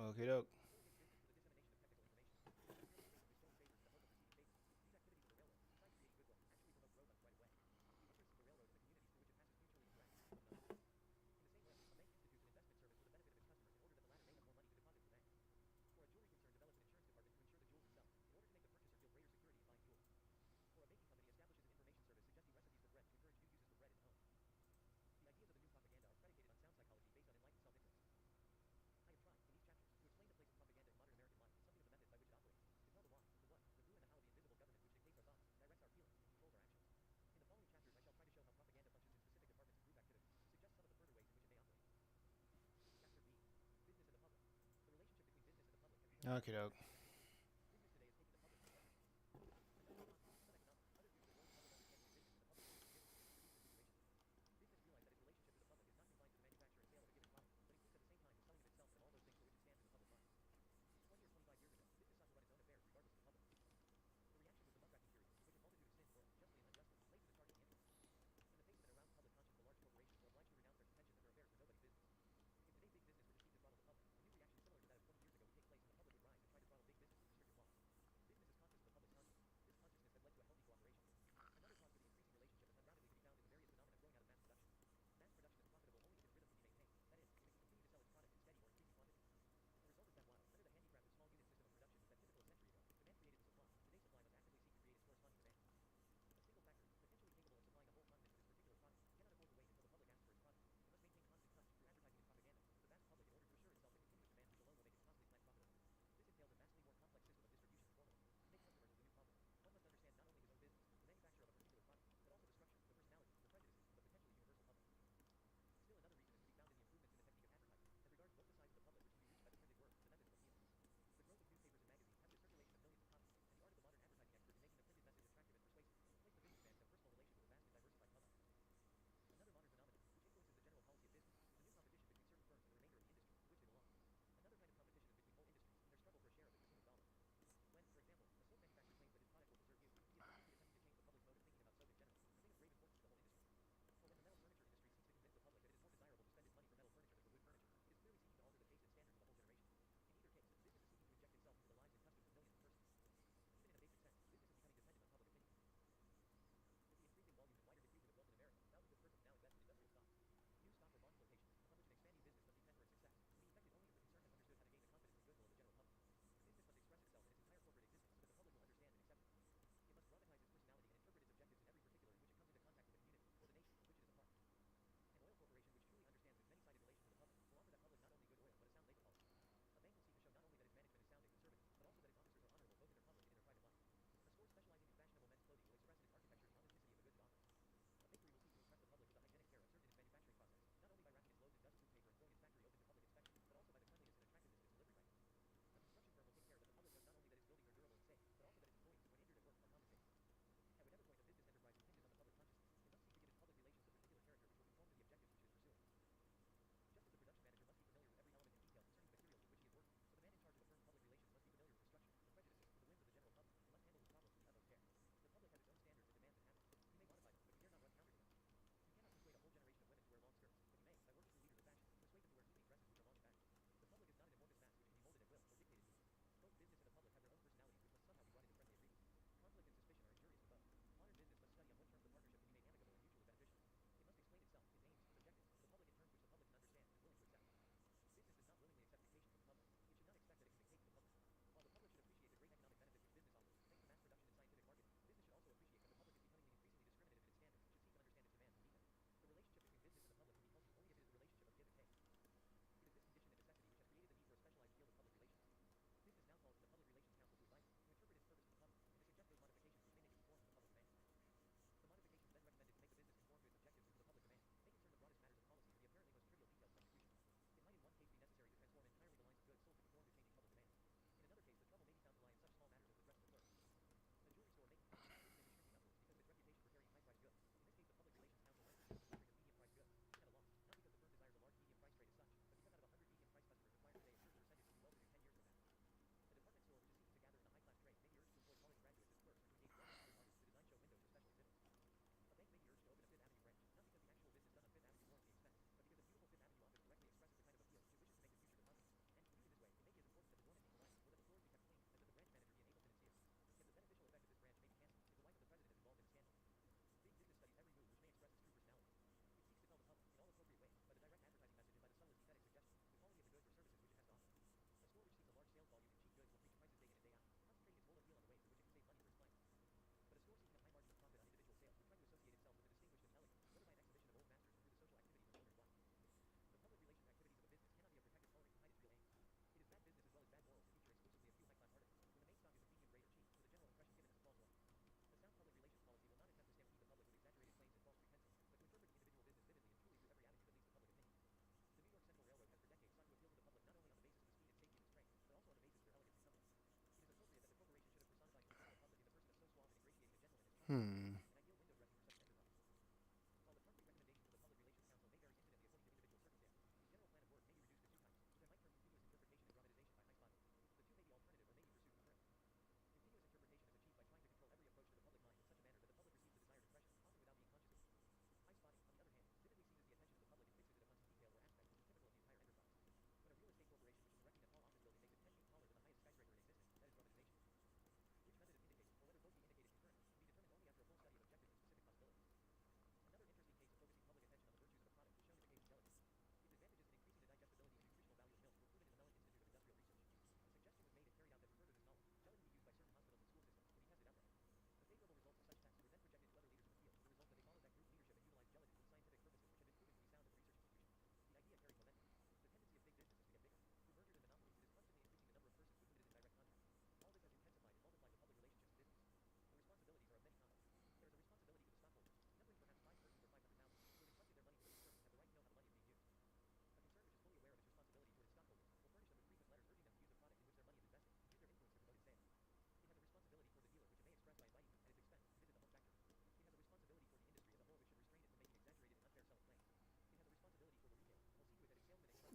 Okay, doke. Okay, doke. Hmm.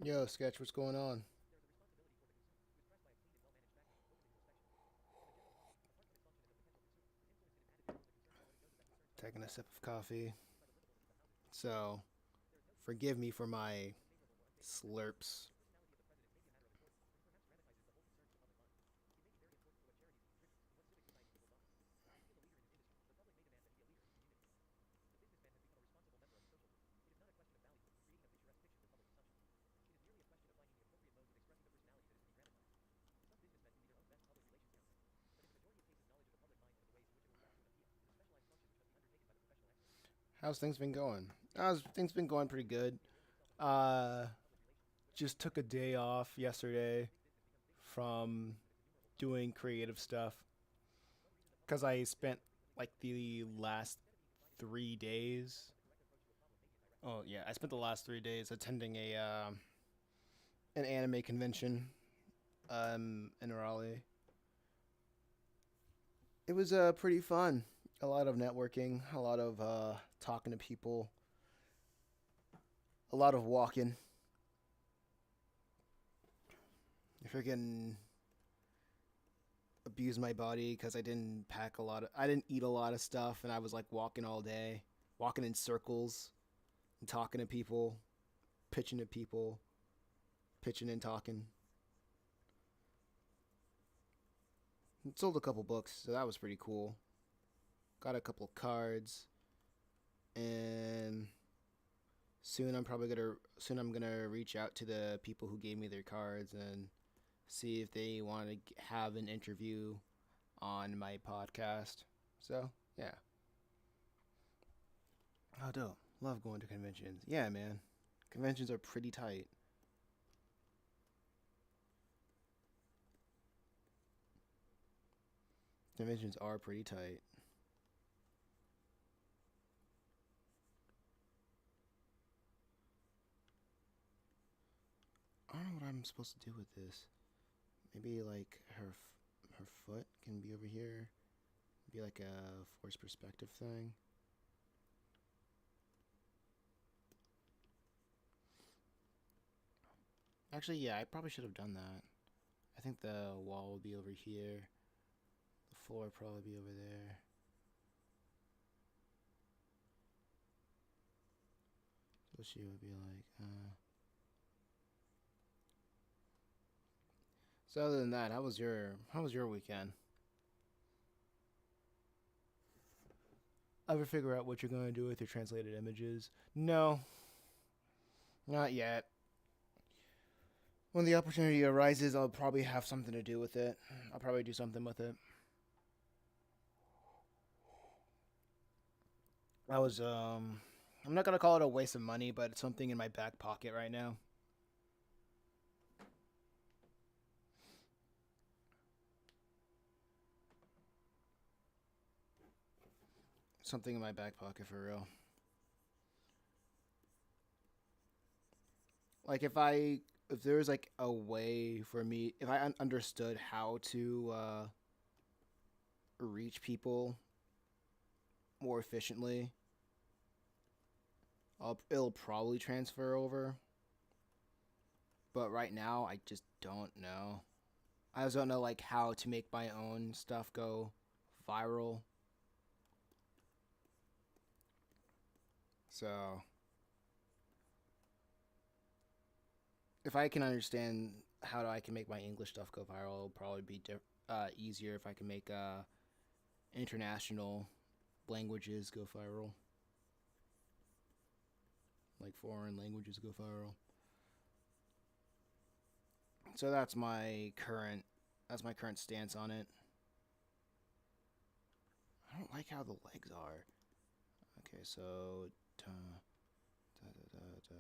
Yo, Sketch, what's going on? Taking a sip of coffee. So, forgive me for my slurps. How's things been going? Things been going pretty good. Uh, just took a day off yesterday from doing creative stuff because I spent like the last 3 days. Oh yeah, I spent the last 3 days attending a an anime convention in Raleigh. It was pretty fun. A lot of networking, a lot of talking to people, a lot of walking. I freaking abused my body because I didn't eat a lot of stuff, and I was like walking all day, walking in circles, and talking to people, pitching to people, pitching and talking. Sold a couple books, so that was pretty cool. Got a couple cards, and soon I'm gonna reach out to the people who gave me their cards and see if they want to have an interview on my podcast. So yeah, oh dope. Love going to conventions. Yeah, man, conventions are pretty tight. Conventions are pretty tight. I don't know what I'm supposed to do with this. Maybe like her foot can be over here. Be like a forced perspective thing. Actually, yeah, I probably should have done that. I think the wall will be over here. The floor will probably be over there. So she would be like, So other than that, how was your weekend? Ever figure out what you're going to do with your translated images? No, not yet. When the opportunity arises, I'll probably have something to do with it. I'll probably do something with it. I was I'm not gonna call it a waste of money, but it's something in my back pocket right now. Something in my back pocket for real. Like if there was like a way for me, if I understood how to reach people more efficiently, it'll probably transfer over. But right now, I just don't know. I also don't know like how to make my own stuff go viral. So if I can understand how I can make my English stuff go viral, it'll probably be easier if I can make international languages go viral, like foreign languages go viral. So that's my current stance on it. I don't like how the legs are. Okay, so da, da, da, da, da.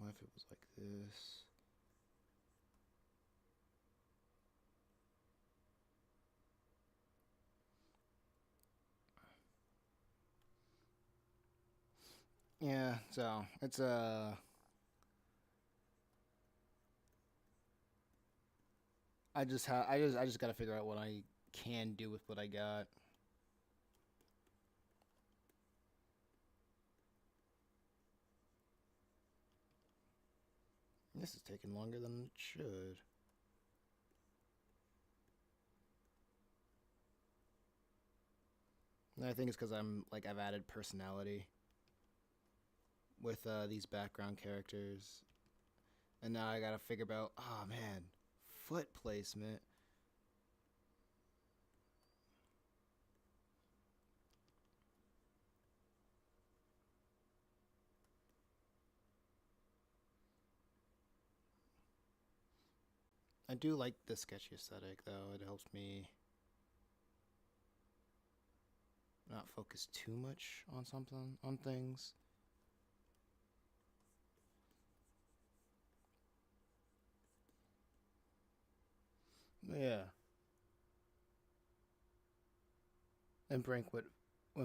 What if it was like this? Yeah, so it's I just gotta figure out what I can do with what I got. This is taking longer than it should. And I think it's because I've added personality with these background characters, and now I gotta figure out. Oh man, foot placement. I do like the sketchy aesthetic though. It helps me not focus too much on things. Yeah. And Brink went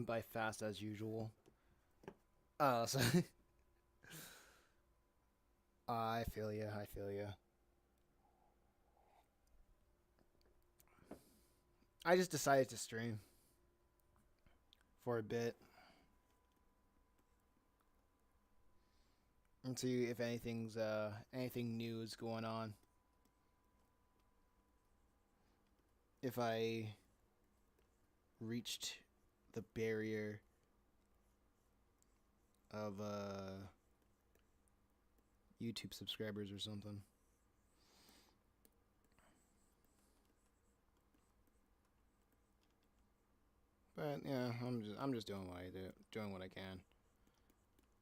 by fast as usual. So I feel you. I feel you. I just decided to stream for a bit and see if anything new is going on. If I reached the barrier of YouTube subscribers or something. But yeah, I'm just doing what I do, doing what I can.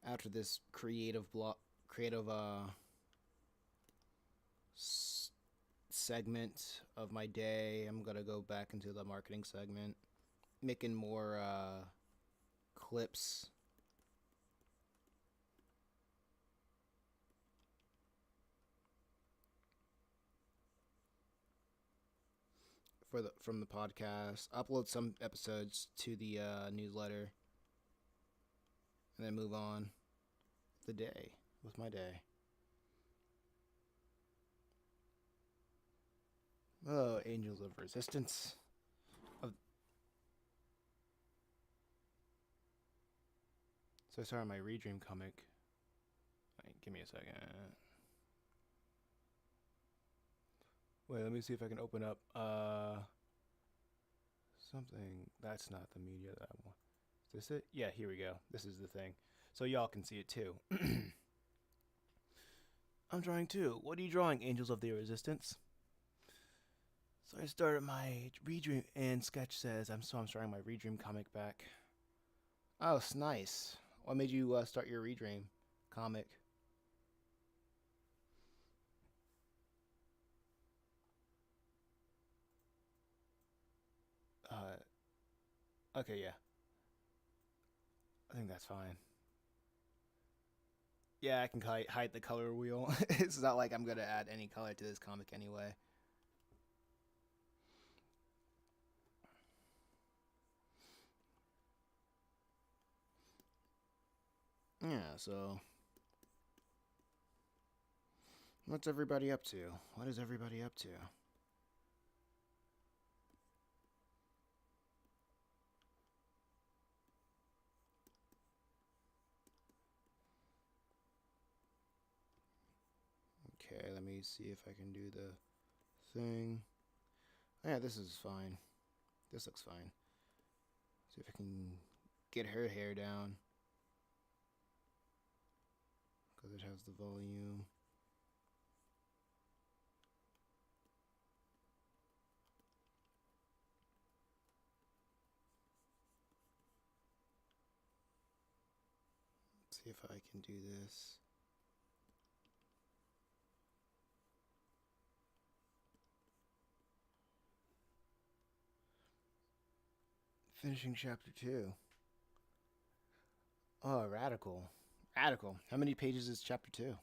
After this creative segment of my day, I'm gonna go back into the marketing segment, making more clips. From the podcast, upload some episodes to the newsletter, and then move on the day with my day. Oh, Angels of Resistance. So I started my Redream comic. Wait, give me a second. Wait, let me see if I can open up something. That's not the media that I want. Is this it? Yeah, here we go. This is the thing. So y'all can see it too. I'm drawing too. What are you drawing, Angels of the Resistance? So I started my Redream, and Sketch says I'm starting my Redream comic back. Oh, it's nice. What made you start your Redream comic? Okay, yeah. I think that's fine. Yeah, I can hide the color wheel. It's not like I'm gonna add any color to this comic anyway. Yeah, so what's everybody up to? What is everybody up to? Okay, let me see if I can do the thing. Yeah, this is fine. This looks fine. See if I can get her hair down. Because it has the volume. Let's see if I can do this. Finishing chapter 2. Oh, radical. Radical. How many pages is chapter 2?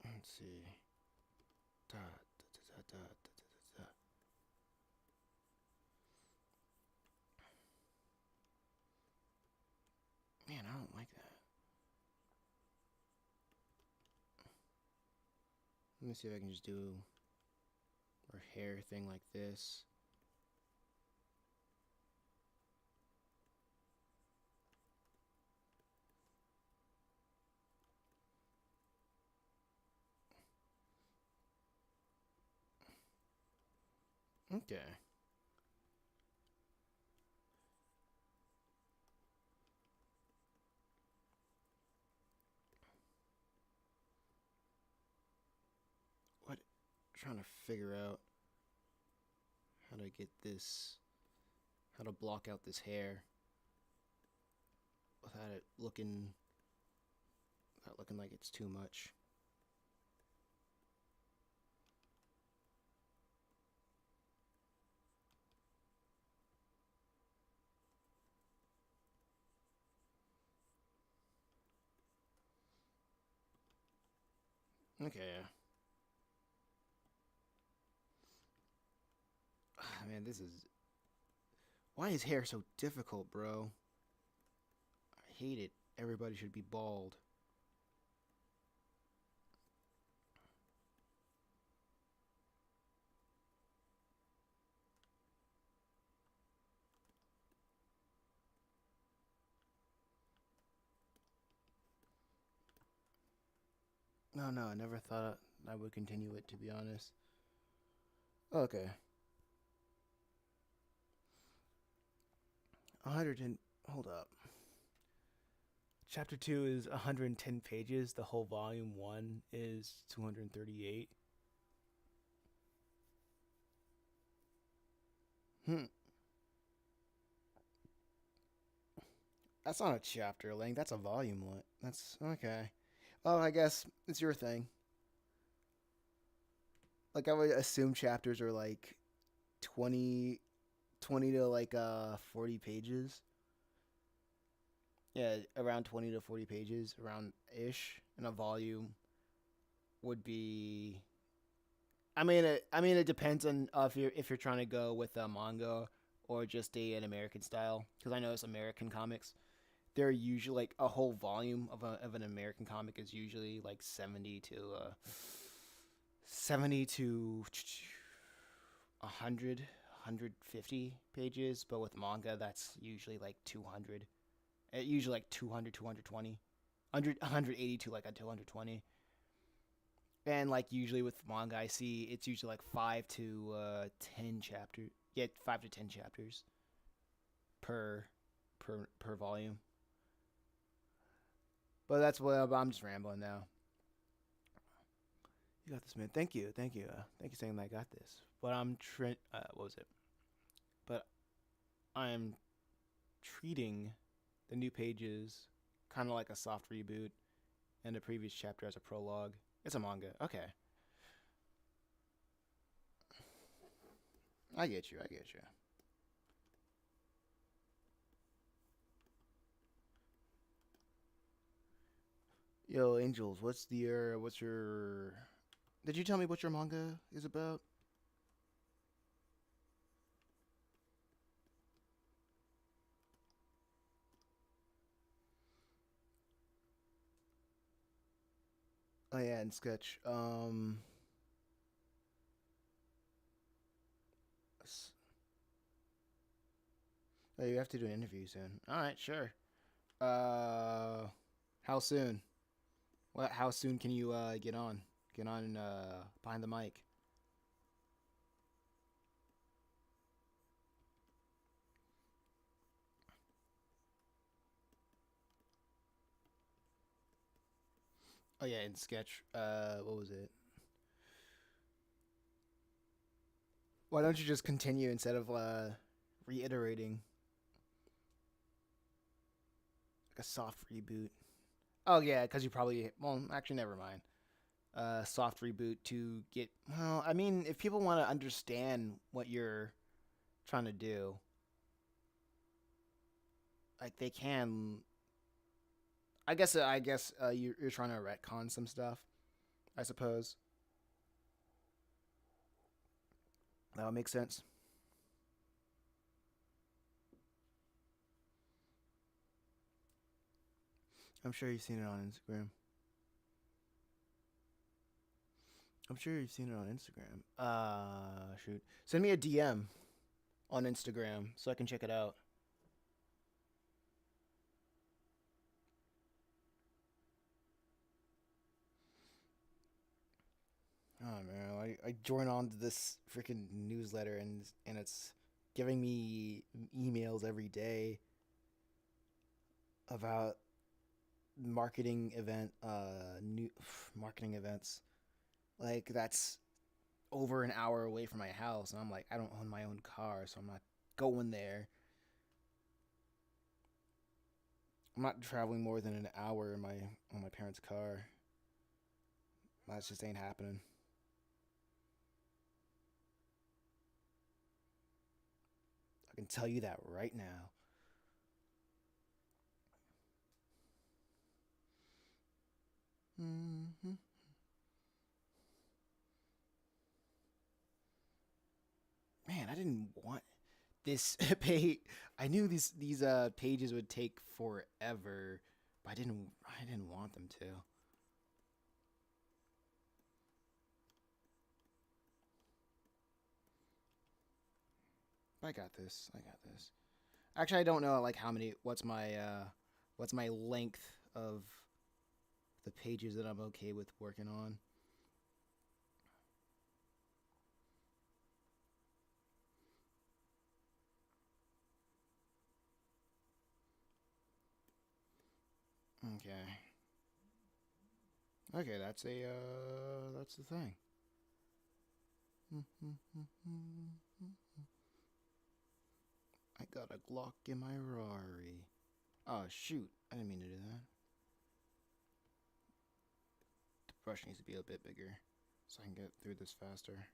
Let's see. Da, da, da, da, da, da, da. Man, I don't like that. Let me see if I can just do her hair thing like this. Okay. What? Trying to figure out how to get this, how to block out this hair without it looking, without looking like it's too much. Okay. Man, this is. Why is hair so difficult, bro? I hate it. Everybody should be bald. No, I never thought I would continue it, to be honest. Okay. 110. Hold up. Chapter 2 is 110 pages. The whole volume 1 is 238. Hmm. That's not a chapter length. That's a volume length. That's okay. Oh, I guess it's your thing. Like I would assume chapters are like 20, 20 to like 40 pages. Yeah, around 20 to 40 pages, around ish, and a volume would be. I mean, it depends on if you're trying to go with a manga or just an American style. Because I know it's American comics. They're usually like a whole volume of an American comic is usually like 70 to 100 150 pages, but with manga that's usually like 200. Usually like 200 220. 180 to like a 220. And like usually with manga I see it's usually like 5 to 10 chapters. Yeah, 5 to 10 chapters per per volume. But that's what I'm just rambling now. You got this, man. Thank you, thank you, thank you saying that I got this. But what was it? But I'm treating the new pages kind of like a soft reboot, and the previous chapter as a prologue. It's a manga. Okay, I get you. I get you. Yo, Angels, what's your Did you tell me what your manga is about? Oh yeah, in sketch. Oh, you have to do an interview soon. All right, sure. How soon? What? How soon can you get on? Get on behind the mic. Oh yeah, in sketch. What was it? Why don't you just continue instead of reiterating like a soft reboot? Oh yeah, because you probably well actually never mind. Soft reboot to get well. I mean, if people want to understand what you're trying to do, like they can. I guess you're trying to retcon some stuff. I suppose that would make sense. I'm sure you've seen it on Instagram. I'm sure you've seen it on Instagram. Shoot. Send me a DM on Instagram so I can check it out. Oh man, I join on to this freaking newsletter and it's giving me emails every day about new marketing events. Like that's over an hour away from my house, and I'm like, I don't own my own car, so I'm not going there. I'm not traveling more than an hour in my on my parents' car. That just ain't happening. I can tell you that right now. Mm-hmm. Man, I didn't want this page. I knew these pages would take forever, but I didn't want them to. I got this. I got this. Actually, I don't know like how many. What's my length of the pages that I'm okay with working on. Okay. Okay, that's the thing. I got a Glock in my Rari. Oh shoot! I didn't mean to do that. The brush needs to be a bit bigger so I can get through this faster.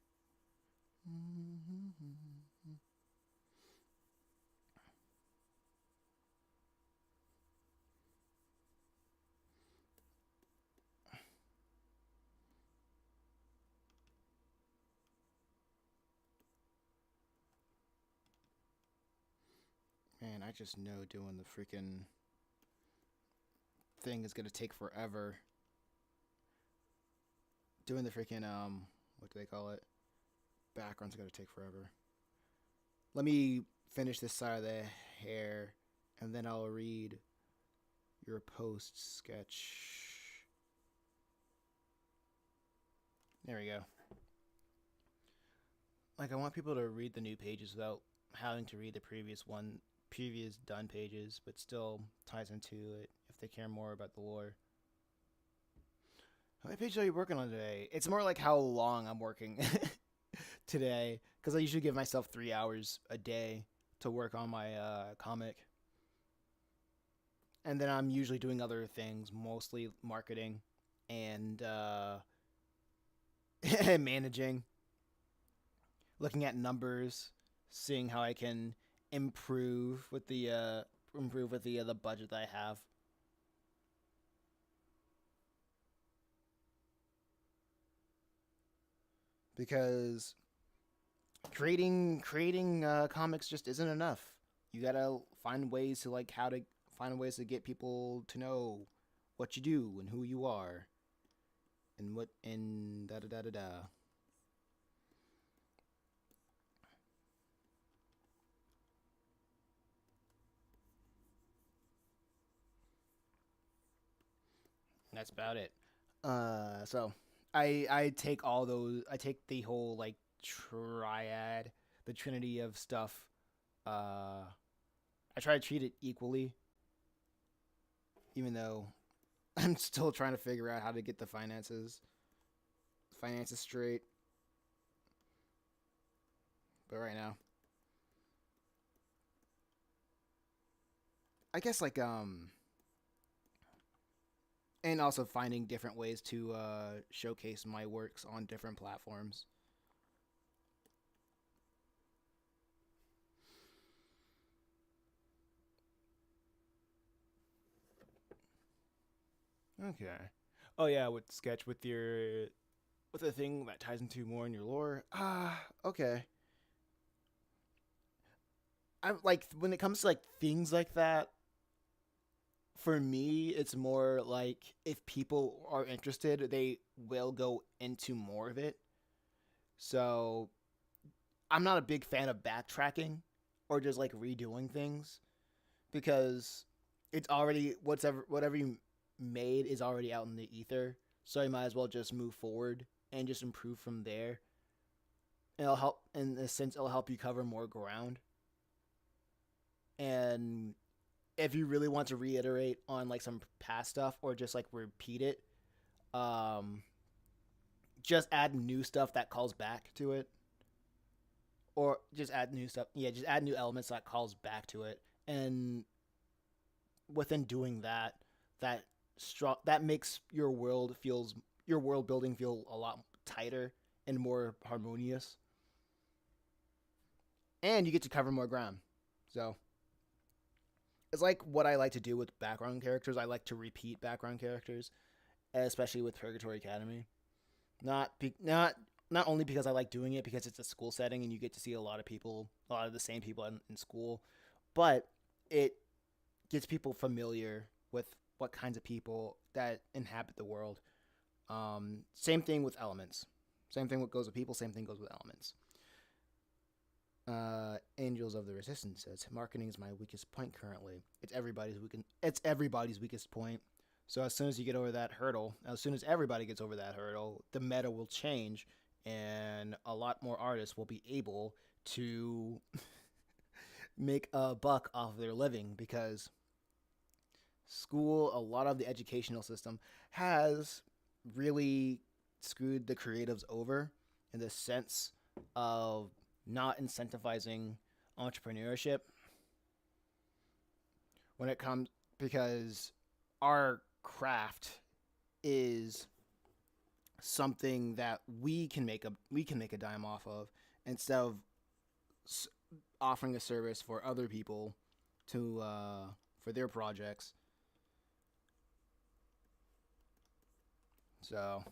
Man, I just know doing the freaking thing is gonna take forever. Doing the freaking what do they call it? Background's gonna take forever. Let me finish this side of the hair, and then I'll read your post sketch. There we go. Like I want people to read the new pages without having to read the previous done pages, but still ties into it if they care more about the lore. How many pages are you working on today? It's more like how long I'm working today, because I usually give myself 3 hours a day to work on my comic, and then I'm usually doing other things, mostly marketing and managing, looking at numbers, seeing how I can improve with the budget that I have. because creating comics just isn't enough. You gotta find ways to like how to find ways to get people to know what you do and who you are and what and da da da da da. That's about it. So I take all those. I take the whole like triad, the trinity of stuff. I try to treat it equally, even though I'm still trying to figure out how to get the finances straight. But right now, I guess like and also finding different ways to showcase my works on different platforms. Okay. Oh yeah, with sketch with the thing that ties into more in your lore. Okay. I like when it comes to like things like that. For me, it's more like if people are interested, they will go into more of it. So I'm not a big fan of backtracking or just like redoing things because it's already whatever you made is already out in the ether. So you might as well just move forward and just improve from there. And it'll help in a sense. It'll help you cover more ground. And if you really want to reiterate on like some past stuff or just like repeat it, um, just add new stuff that calls back to it, or just add new stuff. Yeah, just add new elements that calls back to it, and within doing that, that that makes your world building feel a lot tighter and more harmonious, and you get to cover more ground. So it's like what I like to do with background characters. I like to repeat background characters, especially with Purgatory Academy. Not only because I like doing it because it's a school setting and you get to see a lot of the same people in school, but it gets people familiar with what kinds of people that inhabit the world. Same thing with elements. Same thing what goes with people. Same thing goes with elements. Angels of the Resistance says marketing is my weakest point currently. It's everybody's weakest point. So as soon as you get over that hurdle, as soon as everybody gets over that hurdle, the meta will change, and a lot more artists will be able to make a buck off of their living because a lot of the educational system has really screwed the creatives over in the sense of not incentivizing entrepreneurship when it comes because our craft is something that we can make a dime off of instead of offering a service for other people to for their projects. So,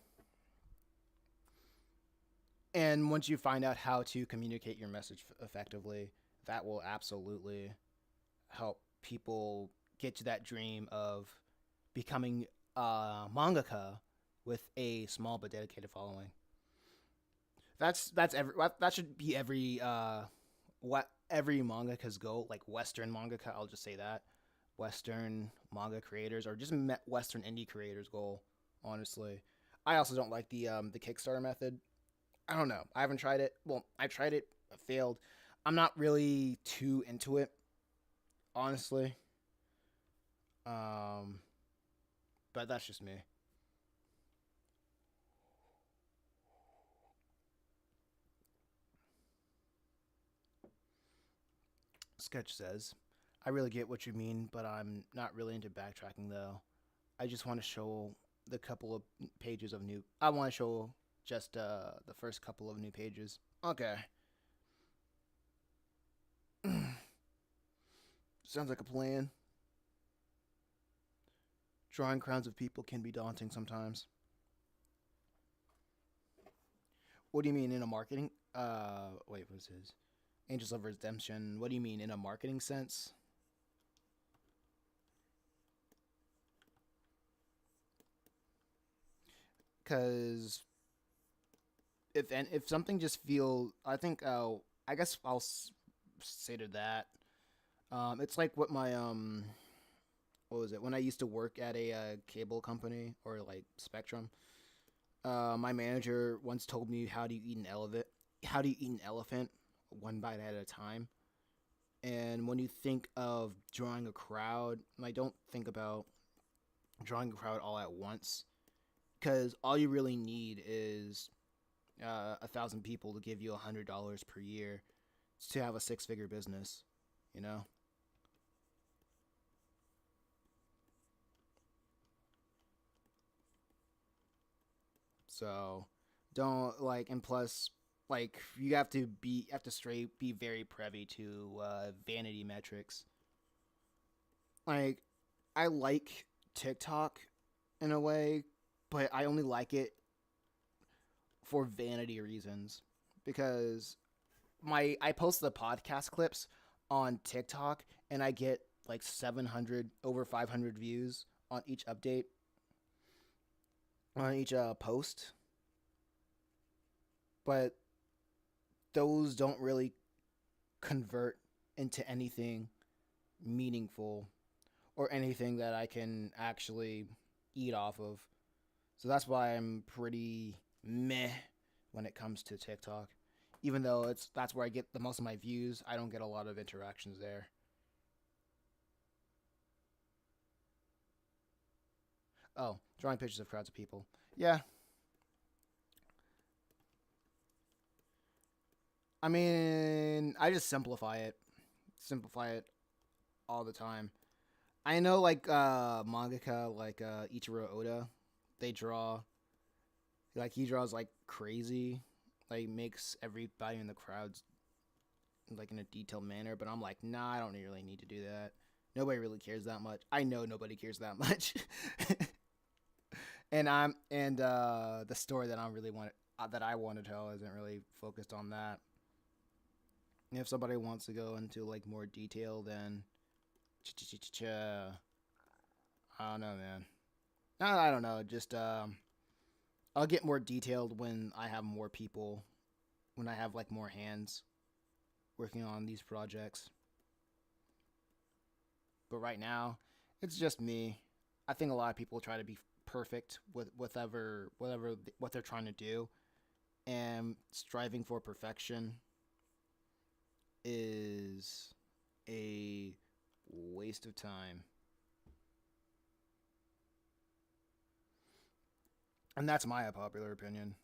and once you find out how to communicate your message effectively, that will absolutely help people get to that dream of becoming a mangaka with a small but dedicated following. That should be what every mangaka's goal, like Western mangaka. I'll just say that Western manga creators or just Western indie creators' goal. Honestly, I also don't like the Kickstarter method. I don't know. I haven't tried it. Well, I tried it, I failed. I'm not really too into it, honestly. Um, but that's just me. Sketch says, I really get what you mean, but I'm not really into backtracking though. I just want to show the couple of pages of new. I want to show just the first couple of new pages. Okay. Sounds like a plan. Drawing crowds of people can be daunting sometimes. What do you mean in a marketing? Wait, what's his? Angels of Redemption. What do you mean in a marketing sense? Because if something just feel, I think I guess say to that. It's like what my what was it when I used to work at a cable company or like Spectrum. My manager once told me how do you eat an elephant? How do you eat an elephant? One bite at a time. And when you think of drawing a crowd, I don't think about drawing a crowd all at once because all you really need is 1,000 people to give you $100 per year to have a six-figure business. You know, so don't like, and plus, like you have to straight be very privy to vanity metrics. Like I like TikTok in a way, but I only like it for vanity reasons because my I post the podcast clips on TikTok and I get like 700 over 500 views on each update on each post, but those don't really convert into anything meaningful or anything that I can actually eat off of. So that's why I'm pretty meh when it comes to TikTok. Even though that's where I get the most of my views, I don't get a lot of interactions there. Oh, drawing pictures of crowds of people. Yeah, I mean, I just simplify it all the time. I know like mangaka like Ichiro Oda, they draw like he draws like crazy, like makes everybody in the crowds like in a detailed manner. But I'm like, nah, I don't really need to do that. Nobody really cares that much. I know nobody cares that much. And the story that I really want that I want to tell isn't really focused on that. If somebody wants to go into like more detail, then I don't know, man. I don't know. Just I'll get more detailed when I have more people, when I have like more hands working on these projects. But right now, it's just me. I think a lot of people try to be perfect with whatever what they're trying to do, and striving for perfection is a waste of time. And that's my popular opinion.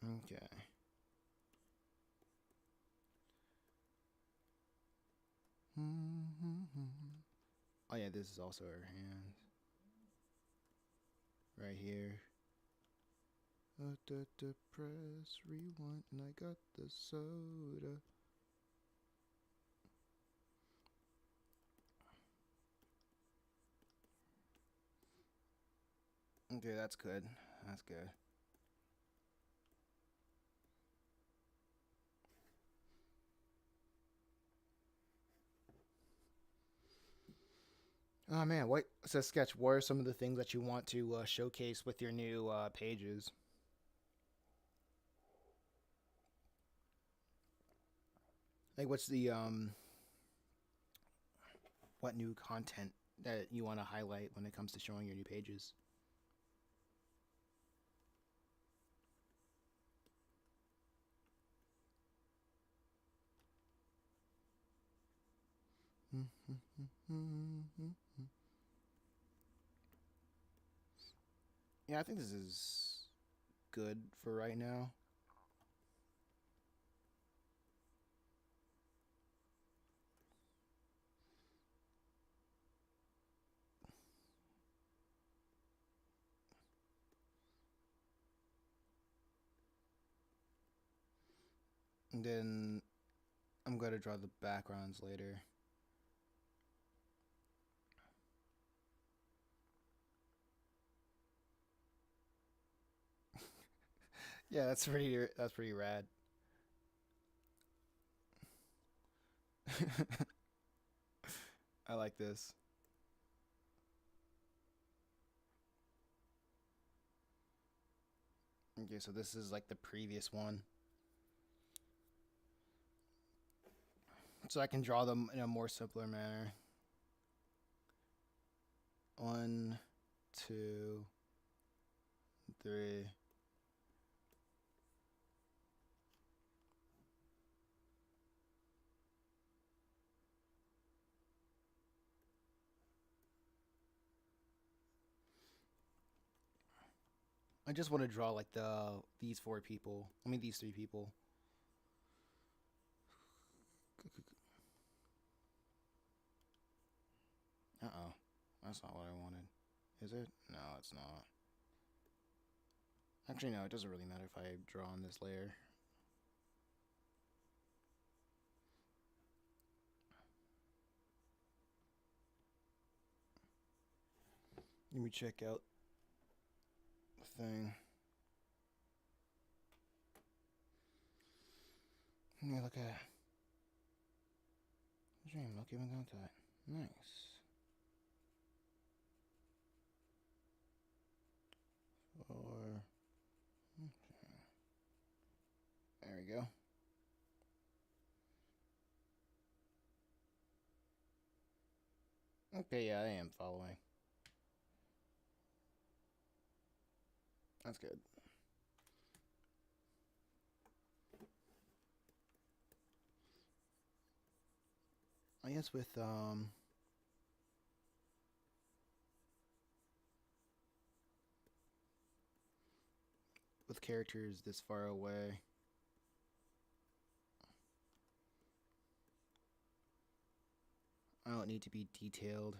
Okay. Oh yeah, this is also her hand right here. Press rewind, and I got the soda. Okay, that's good. That's good. Oh man, what says sketch? What are some of the things that you want to showcase with your new pages? Like, what's the what new content that you want to highlight when it comes to showing your new pages? Yeah, I think this is good for right now. And then I'm going to draw the backgrounds later. Yeah, that's pretty rad. I like this. Okay, so this is like the previous one. So I can draw them in a more simpler manner. One, two, three. I just want to draw like these four people. I mean these three people. Uh-oh. That's not what I wanted. Is it? No, it's not. Actually, no, it doesn't really matter if I draw on this layer. Let me check out the thing. Let me look at Dream. Look, even got that. Nice. Or there we go. Okay, yeah, I am following. That's good. I guess with characters this far away, I don't need to be detailed.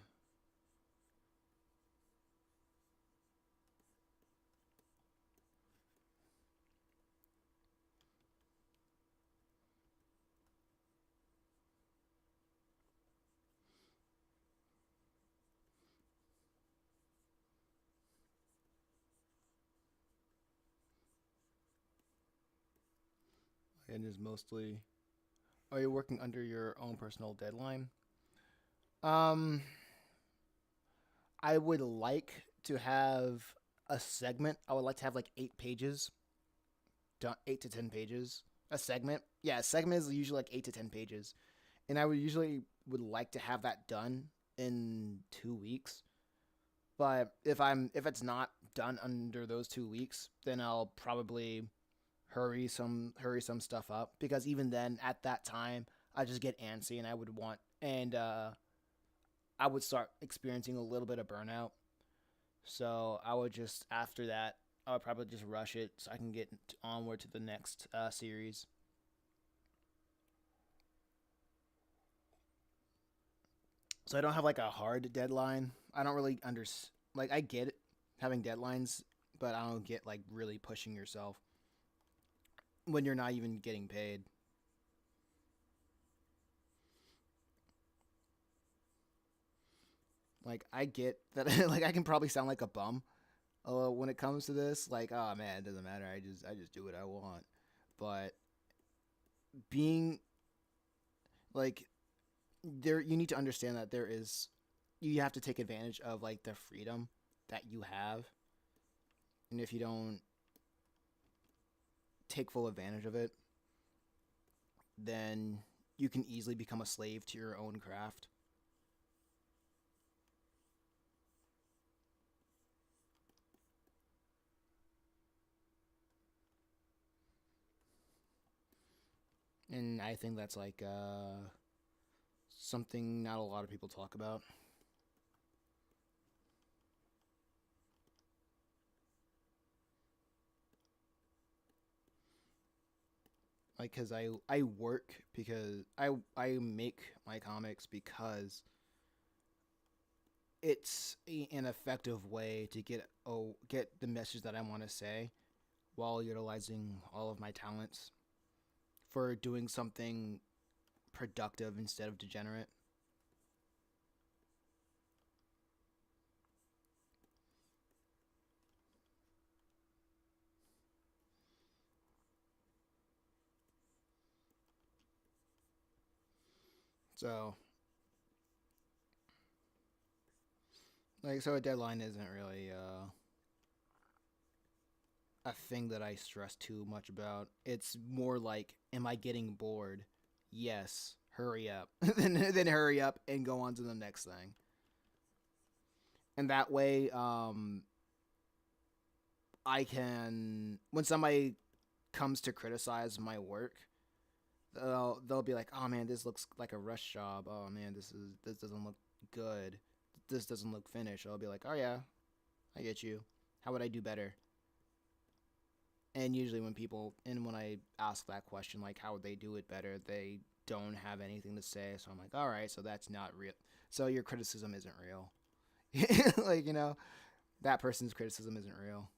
And is mostly. Are you working under your own personal deadline? Um, I would like to have a segment. I would like to have like 8 pages, 8 to 10 pages. A segment, yeah, a segment is usually like 8 to 10 pages, and I would like to have that done in 2 weeks. But if it's not done under those 2 weeks, then I'll probably hurry some stuff up because even then at that time I just get antsy and I would start experiencing a little bit of burnout. So I would just after that I would probably just rush it so I can get onward to the next series. So I don't have like a hard deadline. I don't really like I get it, having deadlines, but I don't get like really pushing yourself when you're not even getting paid. Like I get that like I can probably sound like a bum when it comes to this. Like, oh man, it doesn't matter. I just do what I want. But being like there, you need to understand that you have to take advantage of like the freedom that you have, and if you don't take full advantage of it, then you can easily become a slave to your own craft. And I think that's like something not a lot of people talk about. Like, cause I work because I make my comics because it's an effective way to get the message that I want to say while utilizing all of my talents for doing something productive instead of degenerate. So, so a deadline isn't really a thing that I stress too much about. It's more like, am I getting bored? Yes. Hurry up. then hurry up and go on to the next thing. And that way, I can, when somebody comes to criticize my work, they'll be like, "Oh man, this looks like a rush job. Oh man, this doesn't look good. This doesn't look finished." I'll be like, "Oh yeah, I get you. How would I do better?" And usually when I ask that question, like how would they do it better, they don't have anything to say. So I'm like, all right, so that's not real. So your criticism isn't real. Like, that person's criticism isn't real.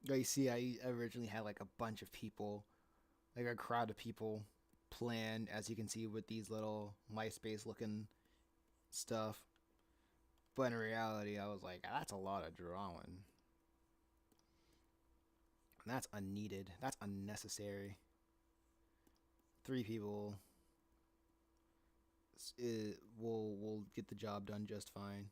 You see, I originally had like a bunch of people, like a crowd of people planned, as you can see with these little MySpace looking stuff. But in reality, I was like, that's a lot of drawing. And that's unneeded. That's unnecessary. Three people will get the job done just fine.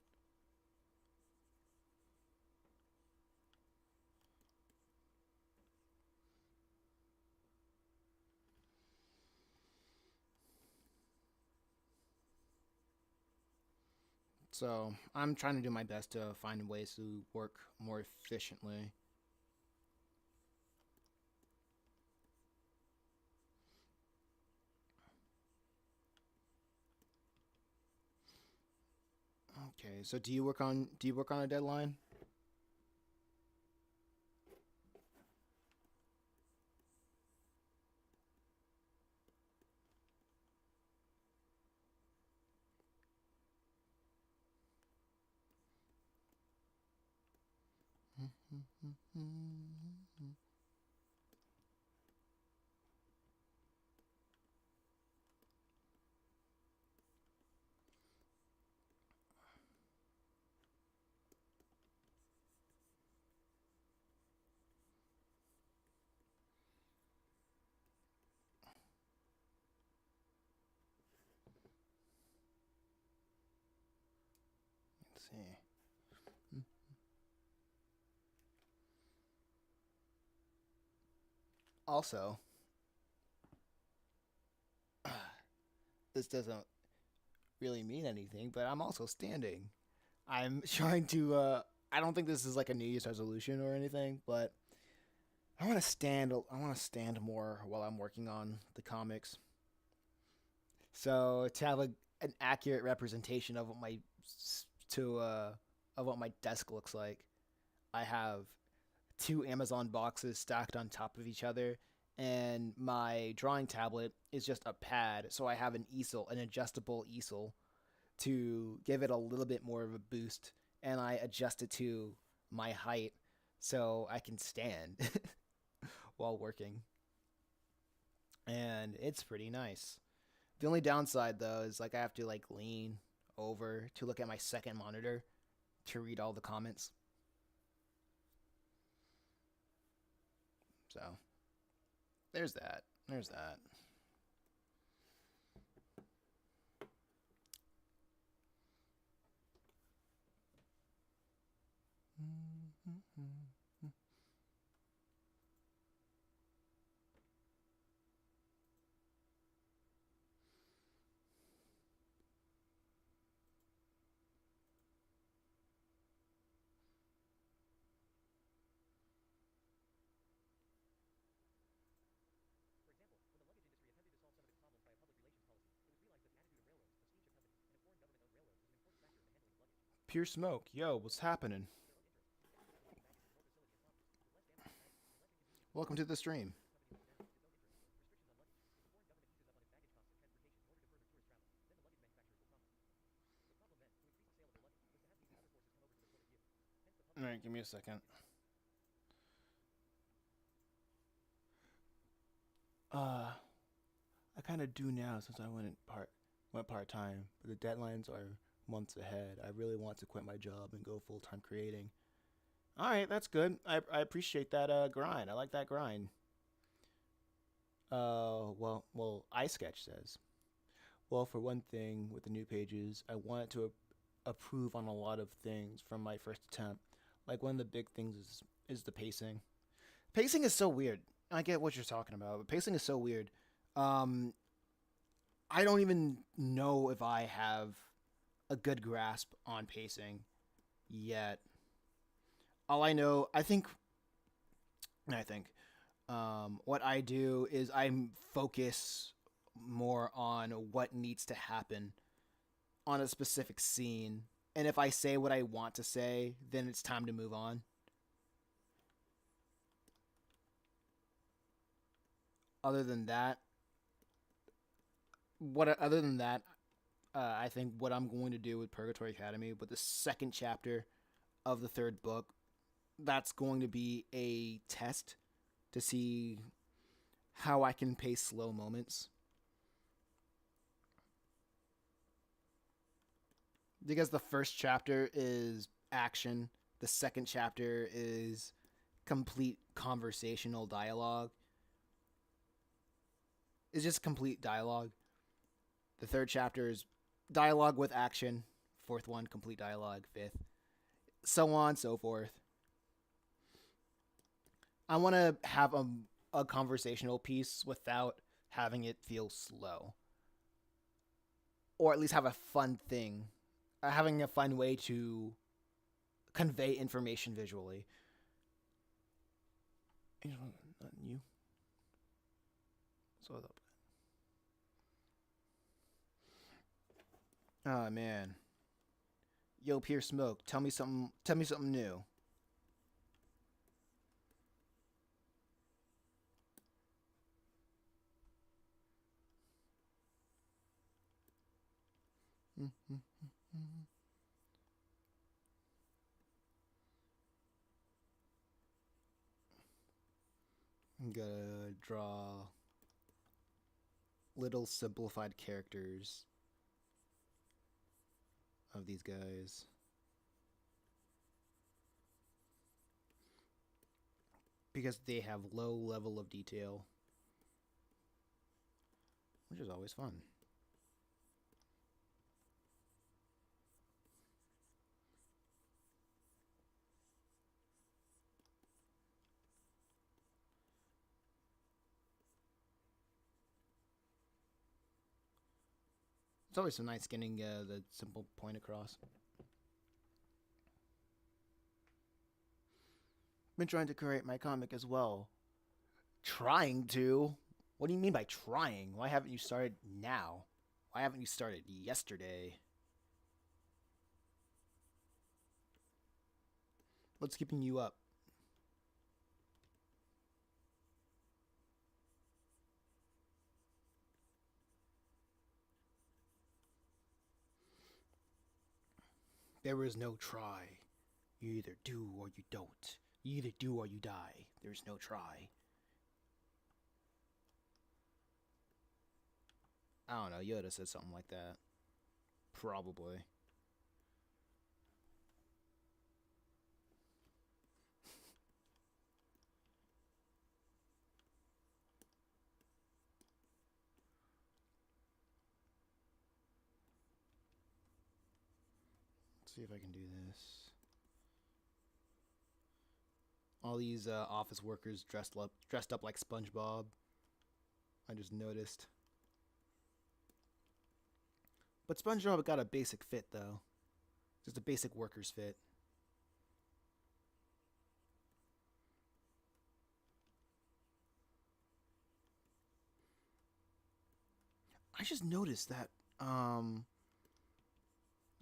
So I'm trying to do my best to find ways to work more efficiently. Okay, so do you work on a deadline? Let's see. Also, this doesn't really mean anything, but I'm also standing. I'm trying to. I don't think this is like a New Year's resolution or anything, but I want to stand. I want to stand more while I'm working on the comics. So to have an accurate representation of what my to of what my desk looks like, I have two Amazon boxes stacked on top of each other, and my drawing tablet is just a pad. So I have an adjustable easel to give it a little bit more of a boost, and I adjust it to my height so I can stand while working, and it's pretty nice. The only downside though is like I have to like lean over to look at my second monitor to read all the comments. So there's that. There's that. Pure smoke. Yo, what's happening? Welcome to the stream. All right, give me a second. I kind of do now since I went part time, but the deadlines are months ahead. I really want to quit my job and go full time creating. All right, that's good. I appreciate that grind. I like that grind. iSketch says. Well, for one thing, with the new pages, I wanted to approve on a lot of things from my first attempt. Like one of the big things is the pacing. Pacing is so weird. I get what you're talking about, but pacing is so weird. Um, I don't even know if I have a good grasp on pacing yet. All I know, what I do is I focus more on what needs to happen on a specific scene. And if I say what I want to say, then it's time to move on. Other than that, I think what I'm going to do with Purgatory Academy, with the second chapter of the third book, that's going to be a test to see how I can pace slow moments. Because the first chapter is action, the second chapter is complete conversational dialogue. It's just complete dialogue. The third chapter is dialogue with action. Fourth one, complete dialogue. Fifth, so on, so forth. I want to have a conversational piece without having it feel slow. Or at least have a fun thing. Having a fun way to convey information visually. Not you. So what's up? Oh man. Yo, Pure Smoke, tell me something new. I'm gonna draw little simplified characters of these guys. Because they have low level of detail, which is always fun. It's always so nice getting the simple point across. Been trying to create my comic as well. Trying to? What do you mean by trying? Why haven't you started now? Why haven't you started yesterday? What's keeping you up? There is no try. You either do or you don't. You either do or you die. There's no try. I don't know. Yoda said something like that. Probably. Let's see if I can do this. All these office workers dressed up like SpongeBob. I just noticed. But SpongeBob got a basic fit though. Just a basic worker's fit. I just noticed that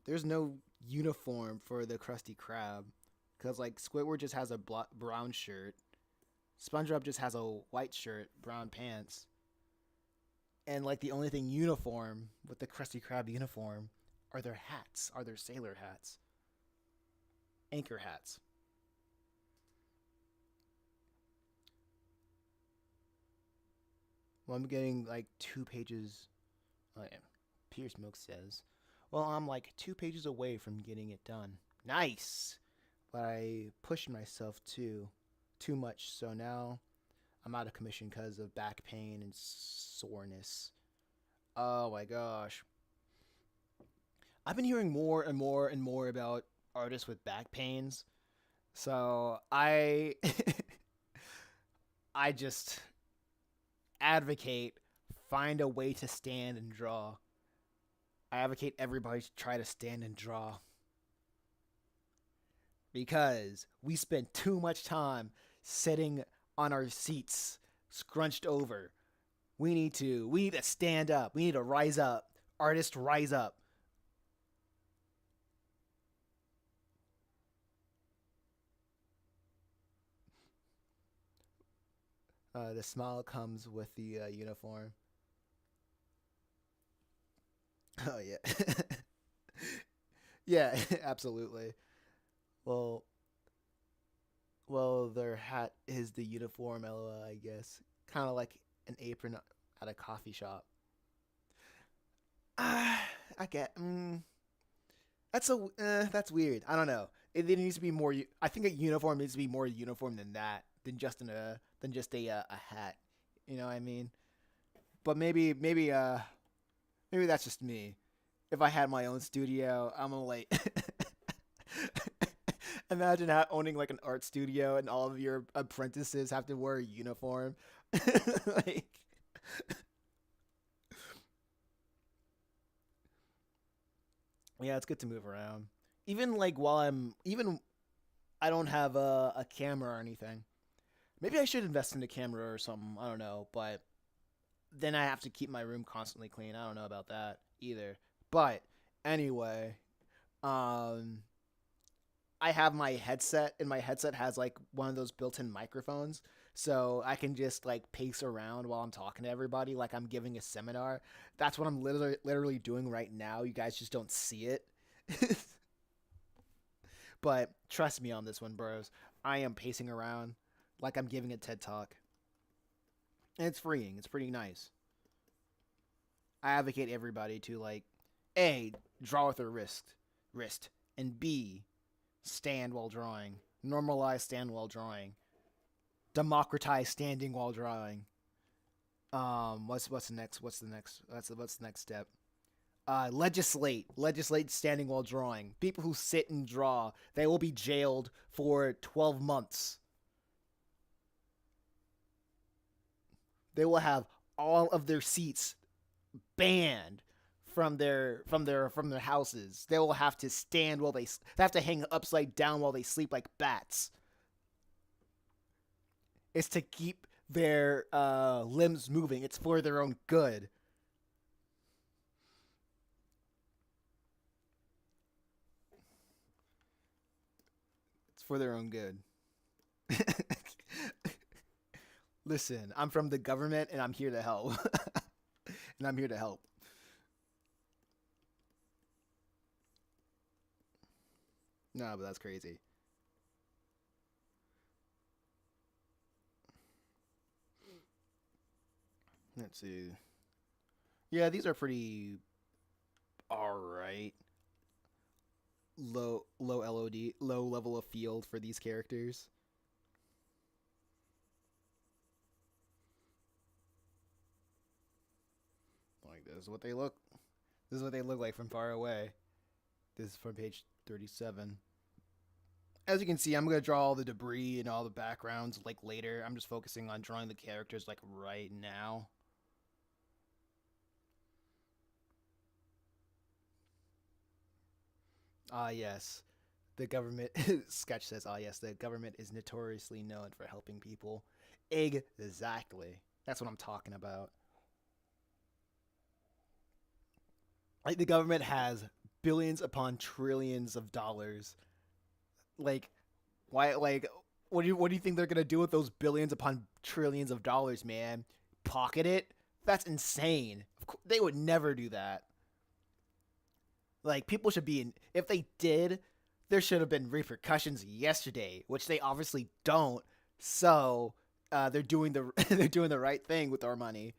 there's no uniform for the Krusty Krab, because like Squidward just has a brown shirt, SpongeBob just has a white shirt, brown pants, and like the only thing uniform with the Krusty Krab uniform are their hats, are their sailor hats, anchor hats. Well, I'm getting like 2 pages. Oh, yeah. Pierce Milk says, Well, I'm like 2 pages away from getting it done. Nice. But I pushed myself too much, so now I'm out of commission because of back pain and soreness. Oh my gosh. I've been hearing more and more and more about artists with back pains. So I just advocate find a way to stand and draw. I advocate everybody to try to stand and draw because we spend too much time sitting on our seats scrunched over. We need to stand up. We need to rise up. Artists rise up. The smile comes with the uniform. Oh yeah. Yeah, absolutely. Well, well, their hat is the uniform, LOL, I guess. Kind of like an apron at a coffee shop. Ah, I get. That's weird. I don't know. It needs to be more. I think a uniform needs to be more uniform than that, than just a hat. You know what I mean? But maybe that's just me. If I had my own studio, I'm gonna like imagine owning like an art studio and all of your apprentices have to wear a uniform. Like, yeah, it's good to move around. Even like while even I don't have a camera or anything. Maybe I should invest in a camera or something. I don't know, but then I have to keep my room constantly clean. I don't know about that either. But anyway, um, I have my headset, and my headset has like one of those built-in microphones, so I can just like pace around while I'm talking to everybody, like I'm giving a seminar. That's what I'm literally doing right now. You guys just don't see it, but trust me on this one, bros. I am pacing around like I'm giving a TED talk, and it's freeing. It's pretty nice. I advocate everybody to like A, draw with their wrist, and B, stand while drawing. Normalize stand while drawing. Democratize standing while drawing. What's the next? What's the next step? Legislate standing while drawing. People who sit and draw, they will be jailed for 12 months. They will have all of their seats banned from their houses. They will have to stand while they have to hang upside down while they sleep like bats. It's to keep their limbs moving. It's for their own good. It's for their own good. Listen, I'm from the government and I'm here to help. And I'm here to help. No, but that's crazy. Let's see. Yeah, these are pretty all right. Low LOD, low level of field for these characters. Like this is what they look. This is what they look like from far away. This is from page 37. As you can see, I'm gonna draw all the debris and all the backgrounds like later. I'm just focusing on drawing the characters like right now. Yes. The government sketch says, yes, the government is notoriously known for helping people. Exactly. That's what I'm talking about. Like the government has billions upon trillions of dollars. Like why like what do you think they're going to do with those billions upon trillions of dollars, man? Pocket it? That's insane. They would never do that. Like people should be in if they did, there should have been repercussions yesterday, which they obviously don't. So they're doing the they're doing the right thing with our money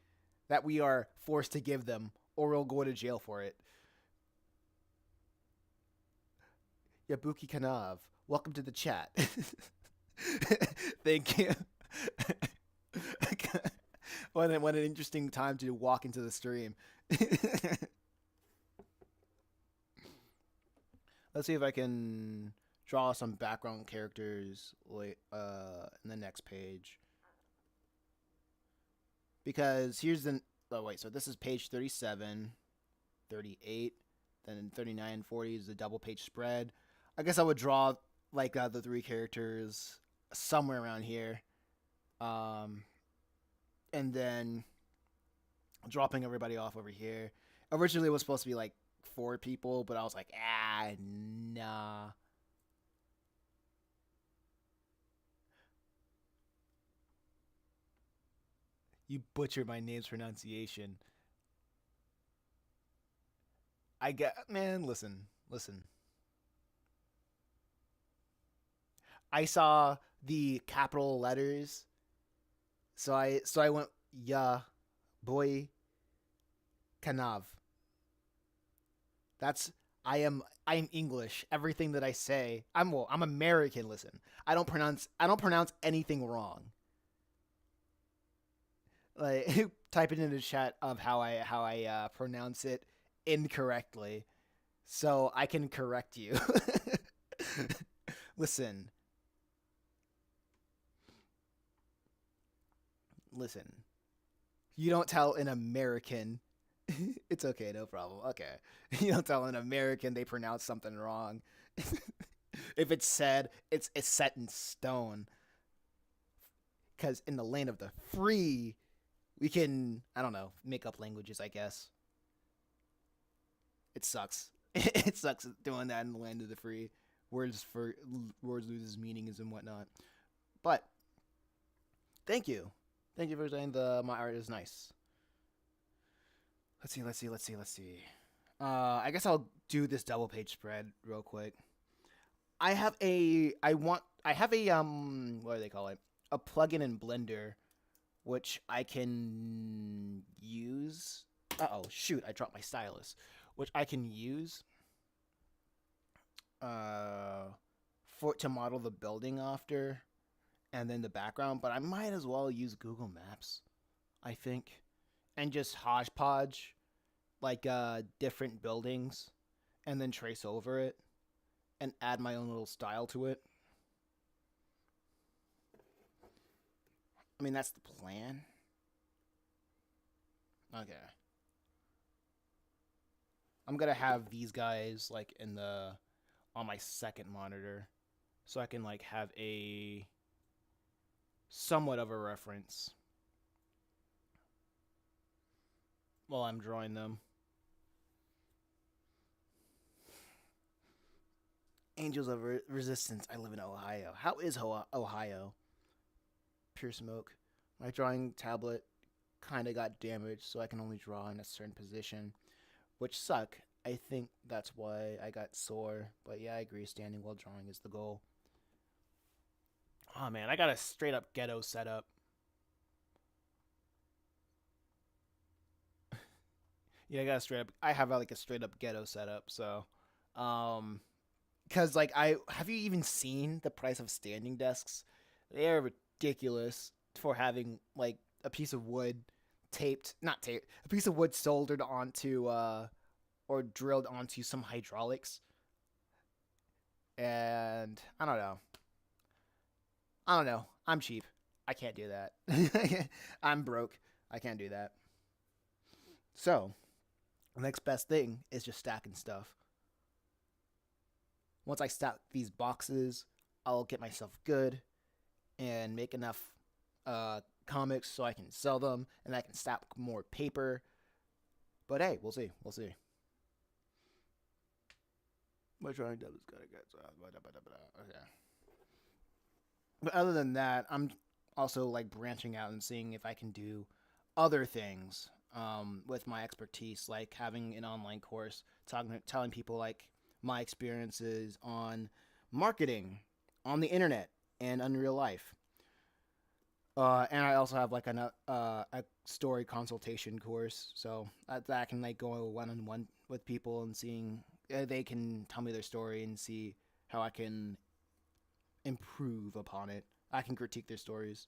that we are forced to give them, or we'll go to jail for it. Yabuki Kanav. Welcome to the chat. Thank you. What an interesting time to walk into the stream. Let's see if I can draw some background characters in the next page. Because here's the... Oh, wait. So this is page 37, 38. Then 39 and 40 is the double page spread. I guess I would draw like the three characters somewhere around here. And then dropping everybody off over here. Originally it was supposed to be like 4 people, but I was like, nah. You butchered my name's pronunciation. Man, listen. I saw the capital letters, so I went boy Kanav. I'm English. Everything that I say, I'm American. Listen, I don't pronounce anything wrong. Like type it in the chat of how I pronounce it incorrectly, so I can correct you. Listen. You don't tell an American. It's okay, no problem. Okay. You don't tell an American they pronounce something wrong. If it's said, it's set in stone. Because in the land of the free, we can, I don't know, make up languages, I guess. It sucks. It sucks doing that in the land of the free. Words loses meanings and whatnot. But thank you for saying my art is nice. Let's see. I guess I'll do this double page spread real quick. I have a what do they call it? A plugin in Blender, which I can use. Uh-oh, shoot, I dropped my stylus. Which I can use to model the building after, and then the background. But I might as well use Google Maps, I think, and just hodgepodge like different buildings, and then trace over it, and add my own little style to it. I mean, that's the plan. Okay. I'm gonna have these guys like on my second monitor, so I can like have a somewhat of a reference while I'm drawing them. Angels of Resistance. I live in Ohio. How is Ohio? Pure smoke. My drawing tablet kind of got damaged, so I can only draw in a certain position, which suck. I think that's why I got sore. But yeah, I agree. Standing while drawing is the goal. Oh man, I got a straight up ghetto setup. Yeah, I have like a straight up ghetto setup. So, because like have you even seen the price of standing desks? They are ridiculous for having like a piece of wood a piece of wood soldered onto or drilled onto some hydraulics. And I don't know. I'm cheap. I can't do that. I'm broke. I can't do that. So, the next best thing is just stacking stuff. Once I stack these boxes, I'll get myself good and make enough comics so I can sell them, and I can stack more paper. But hey, we'll see. My drawing dub is gonna get okay. But other than that, I'm also like branching out and seeing if I can do other things with my expertise, like having an online course, telling people like my experiences on marketing on the internet and in real life. And I also have like a story consultation course, so that I can like go one-on-one with people and seeing they can tell me their story and see how I can improve upon it. I can critique their stories.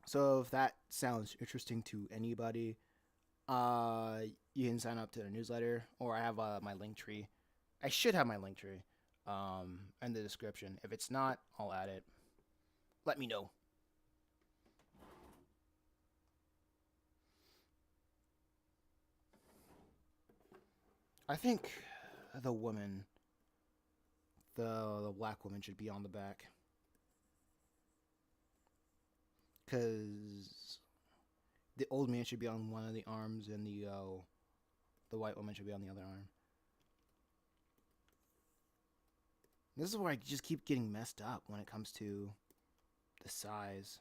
So if that sounds interesting to anybody, uh, you can sign up to the newsletter, or I have my link tree. I should have my link tree in the description. If it's not, I'll add it. Let me know. I think the woman, the black woman, should be on the back, because the old man should be on one of the arms, and the white woman should be on the other arm. This is where I just keep getting messed up when it comes to the size.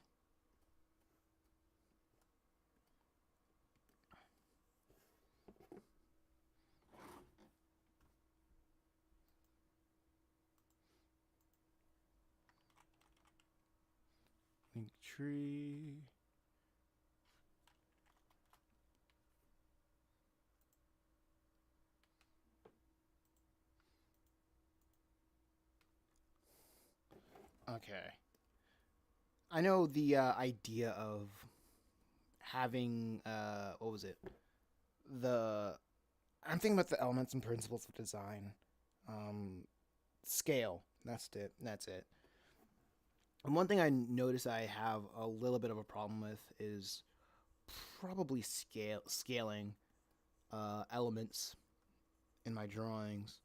Link tree. Okay. I know the idea of having what was it? The I'm thinking about the elements and principles of design. Um, Scale. That's it. That's it. And one thing I notice I have a little bit of a problem with is probably scaling elements in my drawings.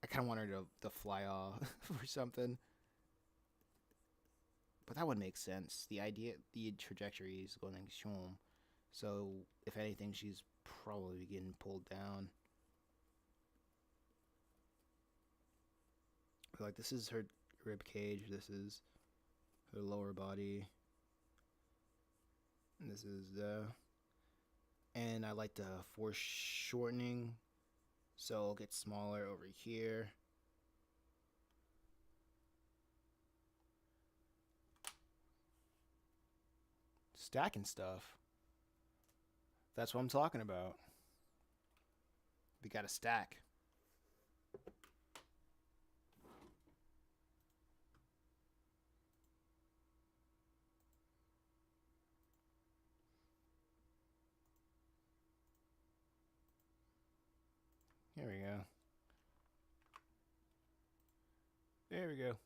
I kind of want her to fly off or something. But that would make sense. The idea, the trajectory is going to show. So if anything, she's probably getting pulled down. Like this is her rib cage. This is her lower body. And this is the. And I like the foreshortening, so it'll get smaller over here. Stacking stuff. That's what I'm talking about. We got to stack. There we go. There we go.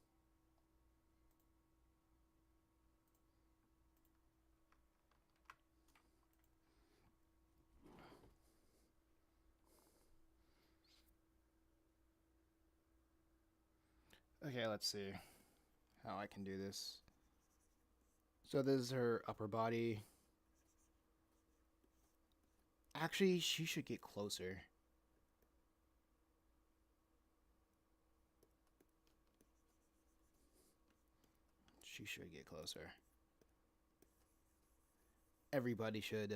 Okay, let's see how I can do this. So this is her upper body. Actually, she should get closer. She should get closer. Everybody should,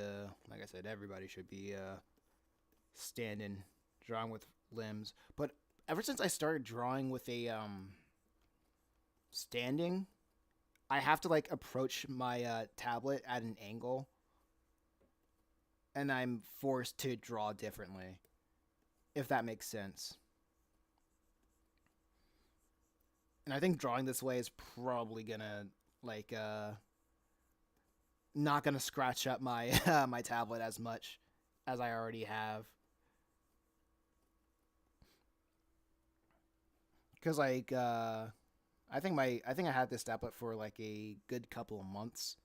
like I said, everybody should be standing, drawing with limbs. But ever since I started drawing with a standing, I have to like approach my tablet at an angle, and I'm forced to draw differently, if that makes sense. And I think drawing this way is probably gonna like not gonna scratch up my my tablet as much as I already have. Cause like I think I had this tablet for like a good couple of months,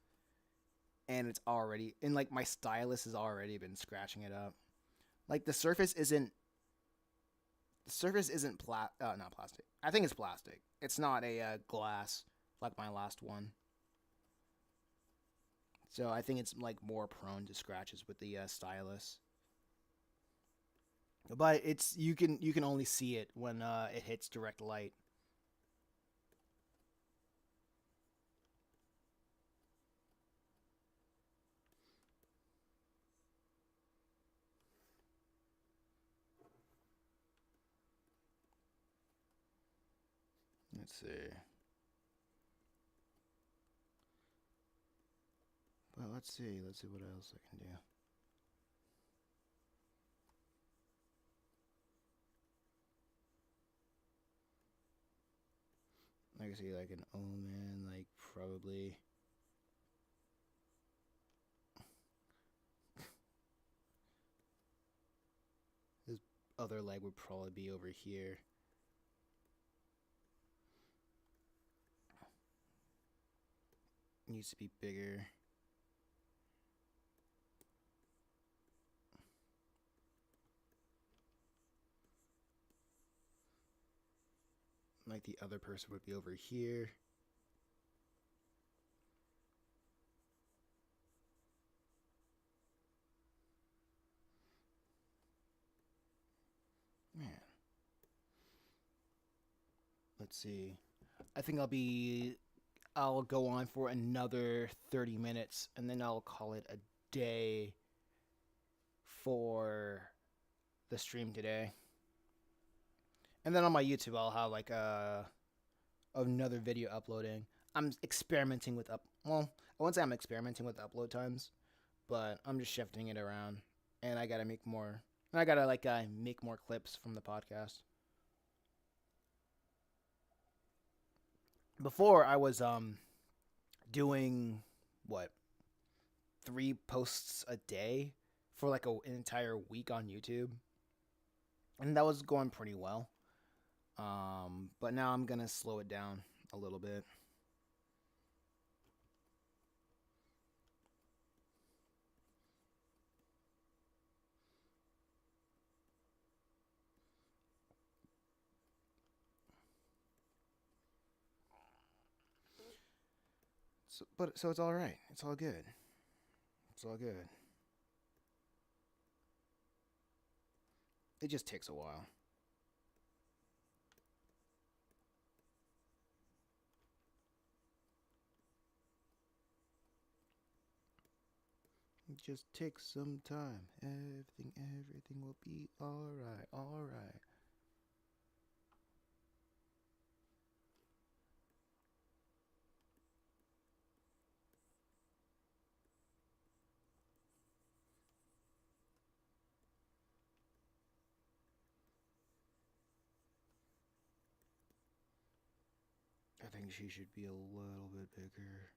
and it's already and like my stylus has already been scratching it up. Like the surface isn't not plastic. I think it's plastic. It's not a glass like my last one. So I think it's like more prone to scratches with the stylus. But it's you can only see it when it hits direct light. Let's see. But let's see. Let's see what else I can do. I say like an omen, like probably. His other leg would probably be over here. Needs to be bigger. Like the other person would be over here. Man. Let's see. I think I'll go on for another 30 minutes and then I'll call it a day for the stream today. And then on my YouTube I'll have like another video uploading. I'm experimenting with well, I won't say I'm experimenting with upload times, but I'm just shifting it around and I got to make more. And I got to make more clips from the podcast. Before I was doing what 3 posts a day for like an entire week on YouTube, and that was going pretty well. But now I'm gonna slow it down a little bit. So it's all right. It's all good. It's all good. It just takes a while. It just takes some time. Everything will be all right. All right. I think she should be a little bit bigger.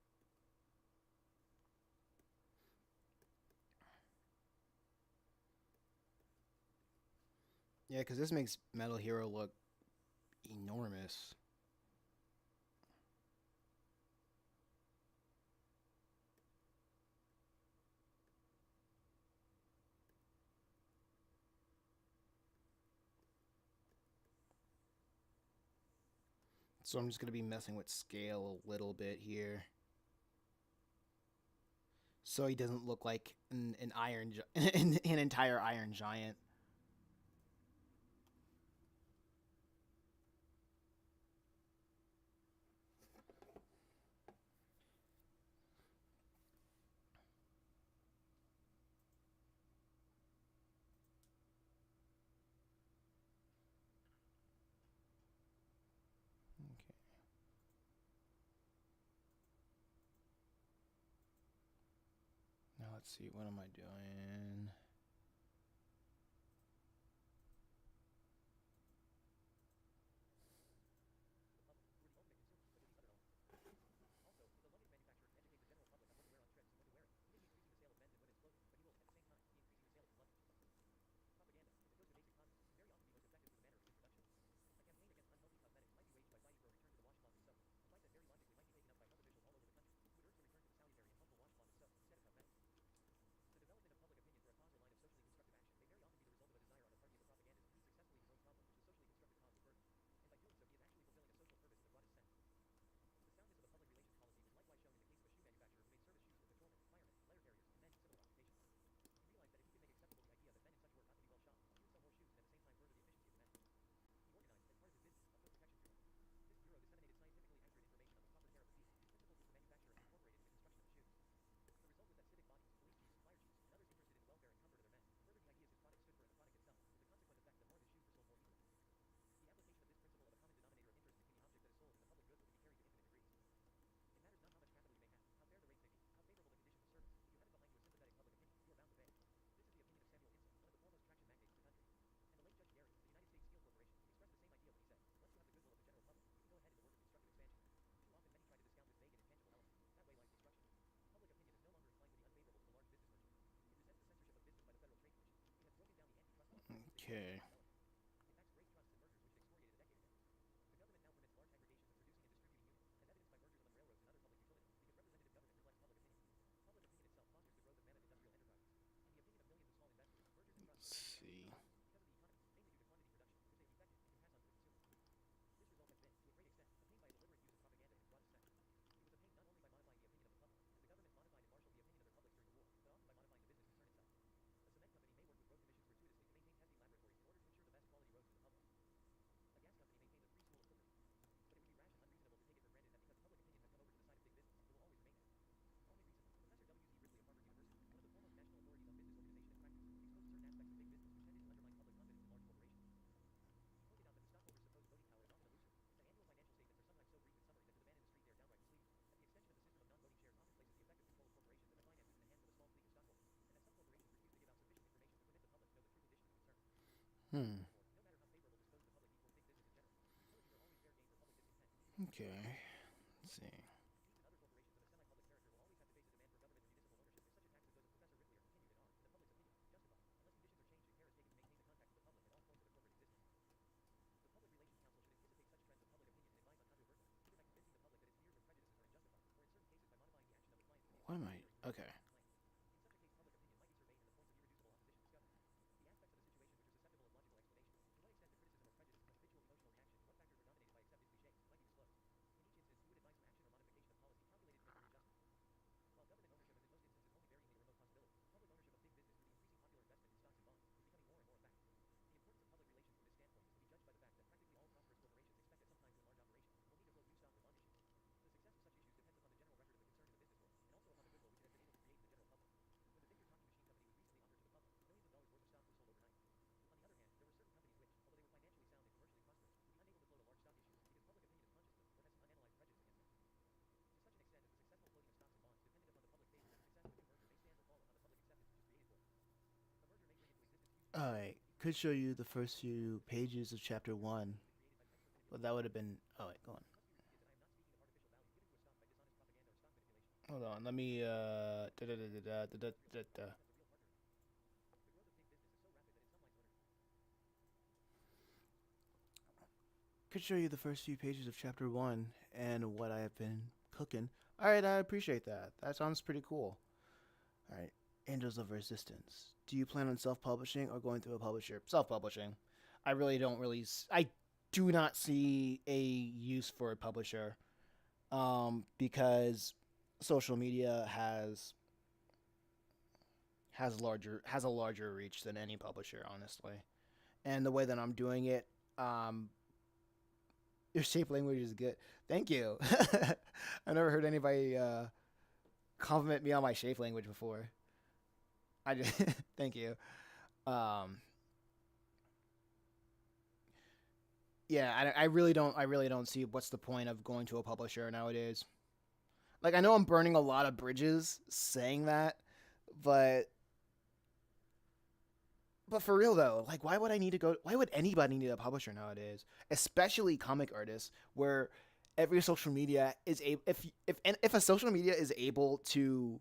Yeah, because this makes Metal Hero look enormous. So I'm just going to be messing with scale a little bit here. So he doesn't look like an an entire Iron Giant. Okay. Now let's see, what am I doing? Okay. Let's see. Hmm. Okay. Let's see. What am I? Okay. Alright. Could show you the first few pages of chapter one. But that would have been. Oh, wait, go on. Hold on. Let me. Could show you the first few pages of chapter one and what I have been cooking. Alright, I appreciate that. That sounds pretty cool. Alright. Angels of Resistance. Do you plan on self publishing or going through a publisher? Self publishing. I really don't really. I do not see a use for a publisher because social media has a larger reach than any publisher, honestly. And the way that I'm doing it, um, your shape language is good. Thank you. I never heard anybody compliment me on my shape language before. I just thank you. Um, yeah, I really don't see what's the point of going to a publisher nowadays. Like I know I'm burning a lot of bridges saying that, but for real though, like why would I need to go? Why would anybody need a publisher nowadays? Especially comic artists, where every social media is able. If a social media is able to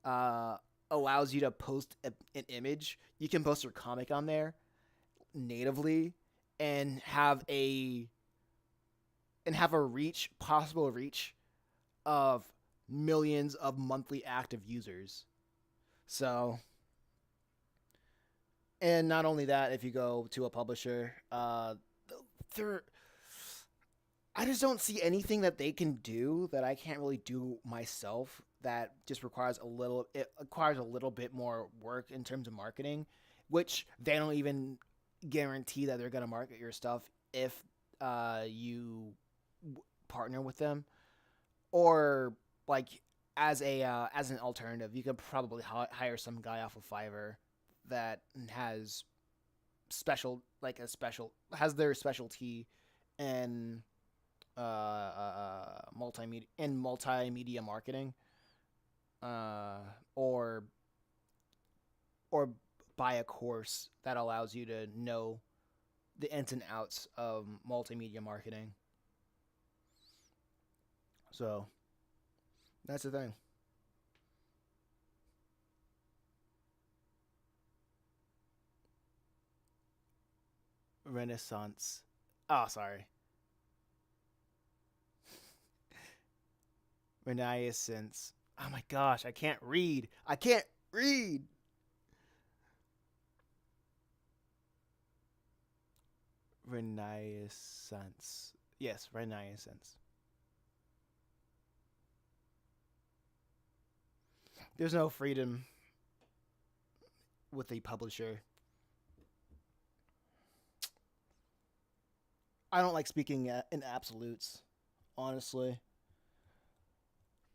uh, allows you to post an image, you can post your comic on there natively and have a reach possible reach of millions of monthly active users. So and not only that, if you go to a publisher, there I just don't see anything that they can do that I can't really do myself. That just requires a little bit more work in terms of marketing, which they don't even guarantee that they're gonna market your stuff if you partner with them, or like as an alternative, you could probably hire some guy off of Fiverr that has special has their specialty in multimedia marketing, uh, or or buy a course that allows you to know the ins and outs of multimedia marketing. So that's the thing. Renaissance. Oh, sorry. Renaissance. Oh my gosh, I can't read. I can't read. Renaissance. Yes, Renaissance. There's no freedom with a publisher. I don't like speaking in absolutes, honestly.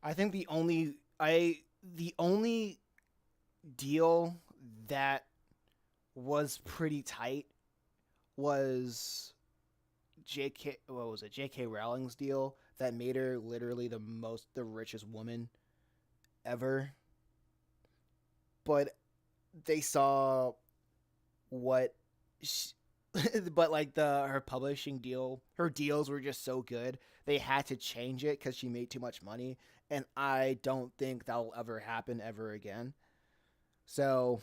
I think the only deal that was pretty tight was JK what was it? JK Rowling's deal that made her literally the richest woman ever. But they saw what sh but like the her publishing deal, her deals were just so good. They had to change it cuz she made too much money, and I don't think that will ever happen ever again. So,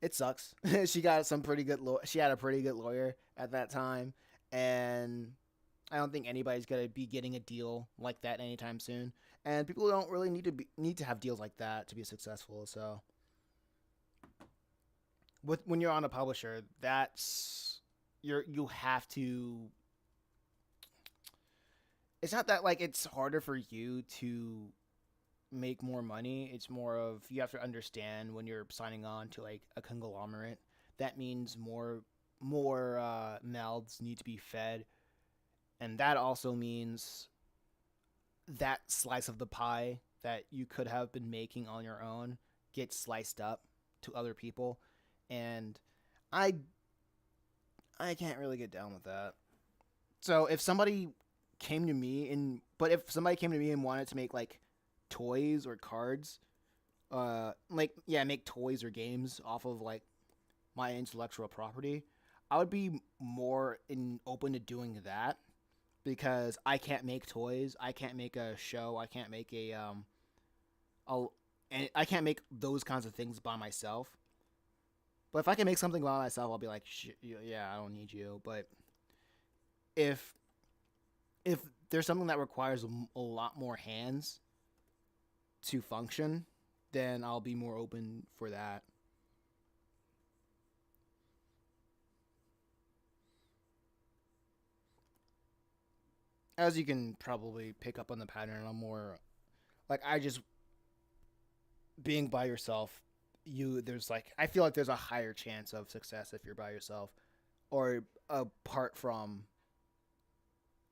it sucks. She had a pretty good lawyer at that time, and I don't think anybody's gonna be getting a deal like that anytime soon. And people don't really need to have deals like that to be successful. So, when you're on a publisher, that's you have to. It's not that like it's harder for you to make more money. It's more of you have to understand when you're signing on to like a conglomerate. That means more mouths need to be fed, and that also means that slice of the pie that you could have been making on your own gets sliced up to other people, and I I can't really get down with that. So if somebody came to me and wanted to make like toys or cards, like yeah, make toys or games off of like my intellectual property, I would be more in open to doing that because I can't make toys, I can't make a show, I can't make a and I can't make those kinds of things by myself. But if I can make something by myself, I'll be like, yeah, I don't need you. But if if there's something that requires a lot more hands to function, then I'll be more open for that. As you can probably pick up on the pattern, I'm more like I just being by yourself. There's like I feel like there's a higher chance of success if you're by yourself or apart from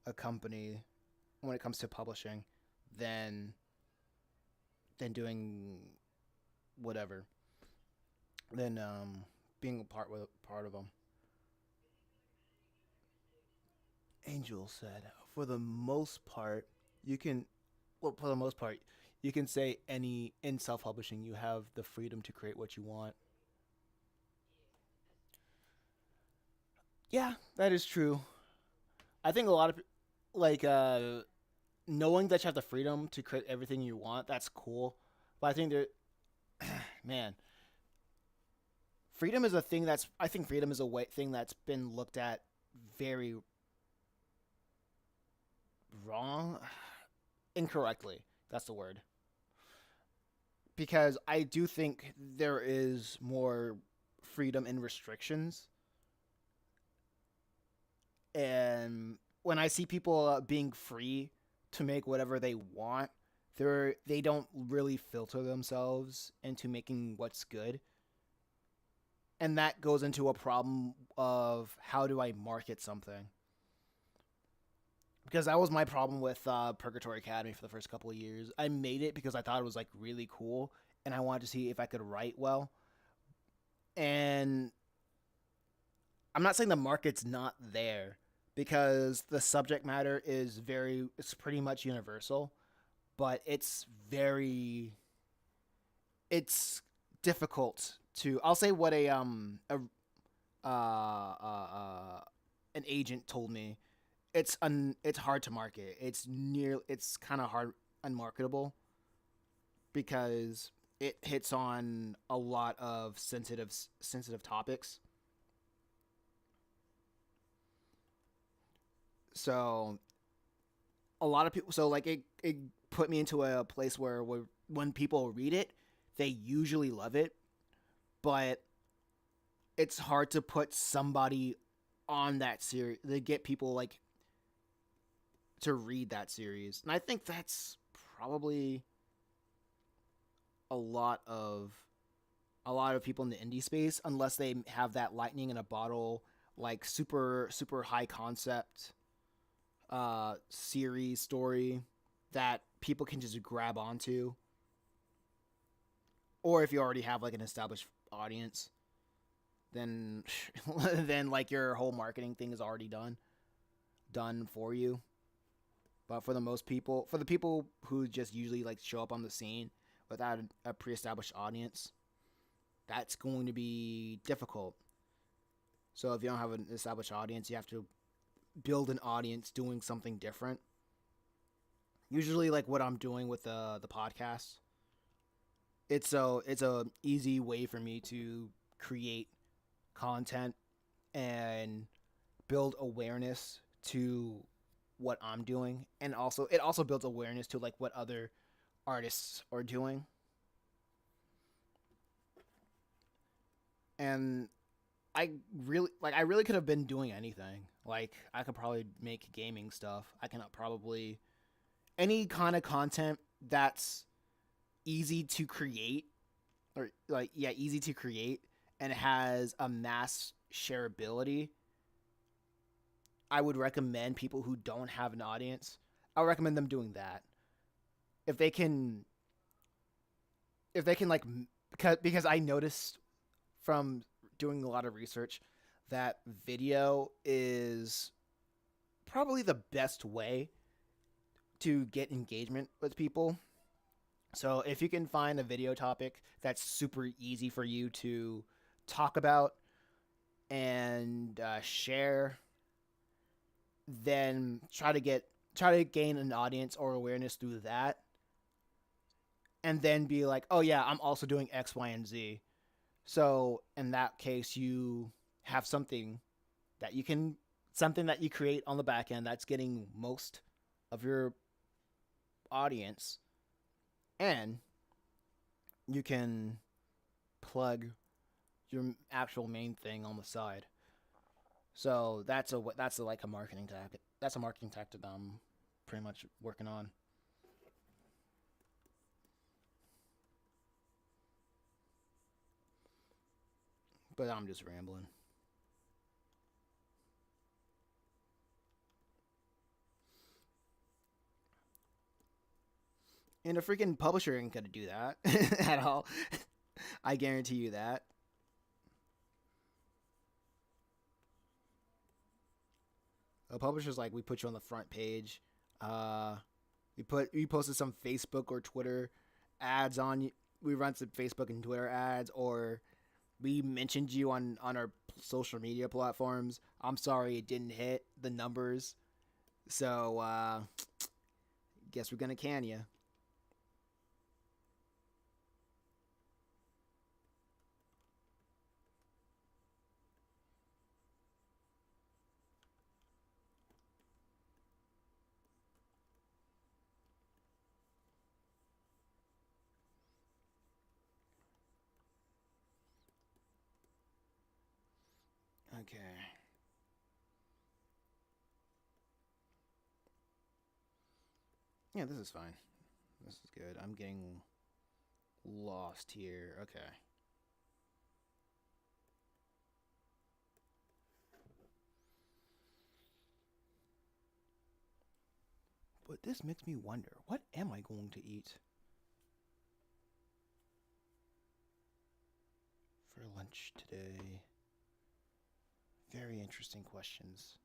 a company when it comes to publishing than doing whatever than being a part of them. Angel said, for the most part, you can for the most part, you can say any in self-publishing, you have the freedom to create what you want. Yeah, that is true. I think a lot of like knowing that you have the freedom to create everything you want, that's cool. But I think there, man, freedom is a thing that's I think freedom is a thing that's been looked at very wrong, incorrectly. That's the word. Because I do think there is more freedom in restrictions, and when I see people being free to make whatever they want, they don't really filter themselves into making what's good, and that goes into a problem of how do I market something. Because that was my problem with Purgatory Academy for the first couple of years. I made it because I thought it was like really cool, and I wanted to see if I could write well. And I'm not saying the market's not there because the subject matter it's pretty much universal, but it's difficult to. I'll say what an agent told me. It's hard to market. It's kind of hard unmarketable because it hits on a lot of sensitive topics, So a lot of people, so like it put me into a place where when people read it, they usually love it, but it's hard to put somebody on that series to get people like to read that series. And I think that's probably a lot of a lot of people in the indie space, unless they have that lightning in a bottle, like super high concept series story that people can just grab onto, or if you already have like an established audience, then then like your whole marketing thing is already done for you. But for the people who just usually like show up on the scene without a pre-established audience, that's going to be difficult. So if you don't have an established audience, you have to build an audience doing something different. Usually, like what I'm doing with the podcast, it's a easy way for me to create content and build awareness to what I'm doing, and also it also builds awareness to like what other artists are doing. And I really could have been doing anything. Like I could probably make gaming stuff. I can probably any kind of content that's easy to create, or like yeah, easy to create and has a mass shareability. I would recommend people who don't have an audience. I would recommend them doing that. If they can if they can like because I noticed from doing a lot of research that video is probably the best way to get engagement with people. So if you can find a video topic that's super easy for you to talk about and share, then try to gain an audience or awareness through that, and then be like, oh yeah, I'm also doing X, Y, and Z. So in that case, you have that you can something that you create on the back end that's getting most of your audience, and you can plug your actual main thing on the side. So that's a like a marketing tactic. That's a marketing tactic I'm pretty much working on. But I'm just rambling. And a freaking publisher ain't gonna do that at all. I guarantee you that. A publisher's like, we put you on the front page. Uh, we posted some Facebook or Twitter ads on you. We run some Facebook and Twitter ads, or we mentioned you on our social media platforms. I'm sorry it didn't hit the numbers, so guess we're gonna can you. Okay. Yeah, this is fine. This is good. I'm getting lost here. Okay. But this makes me wonder, what am I going to eat for lunch today? Very interesting questions.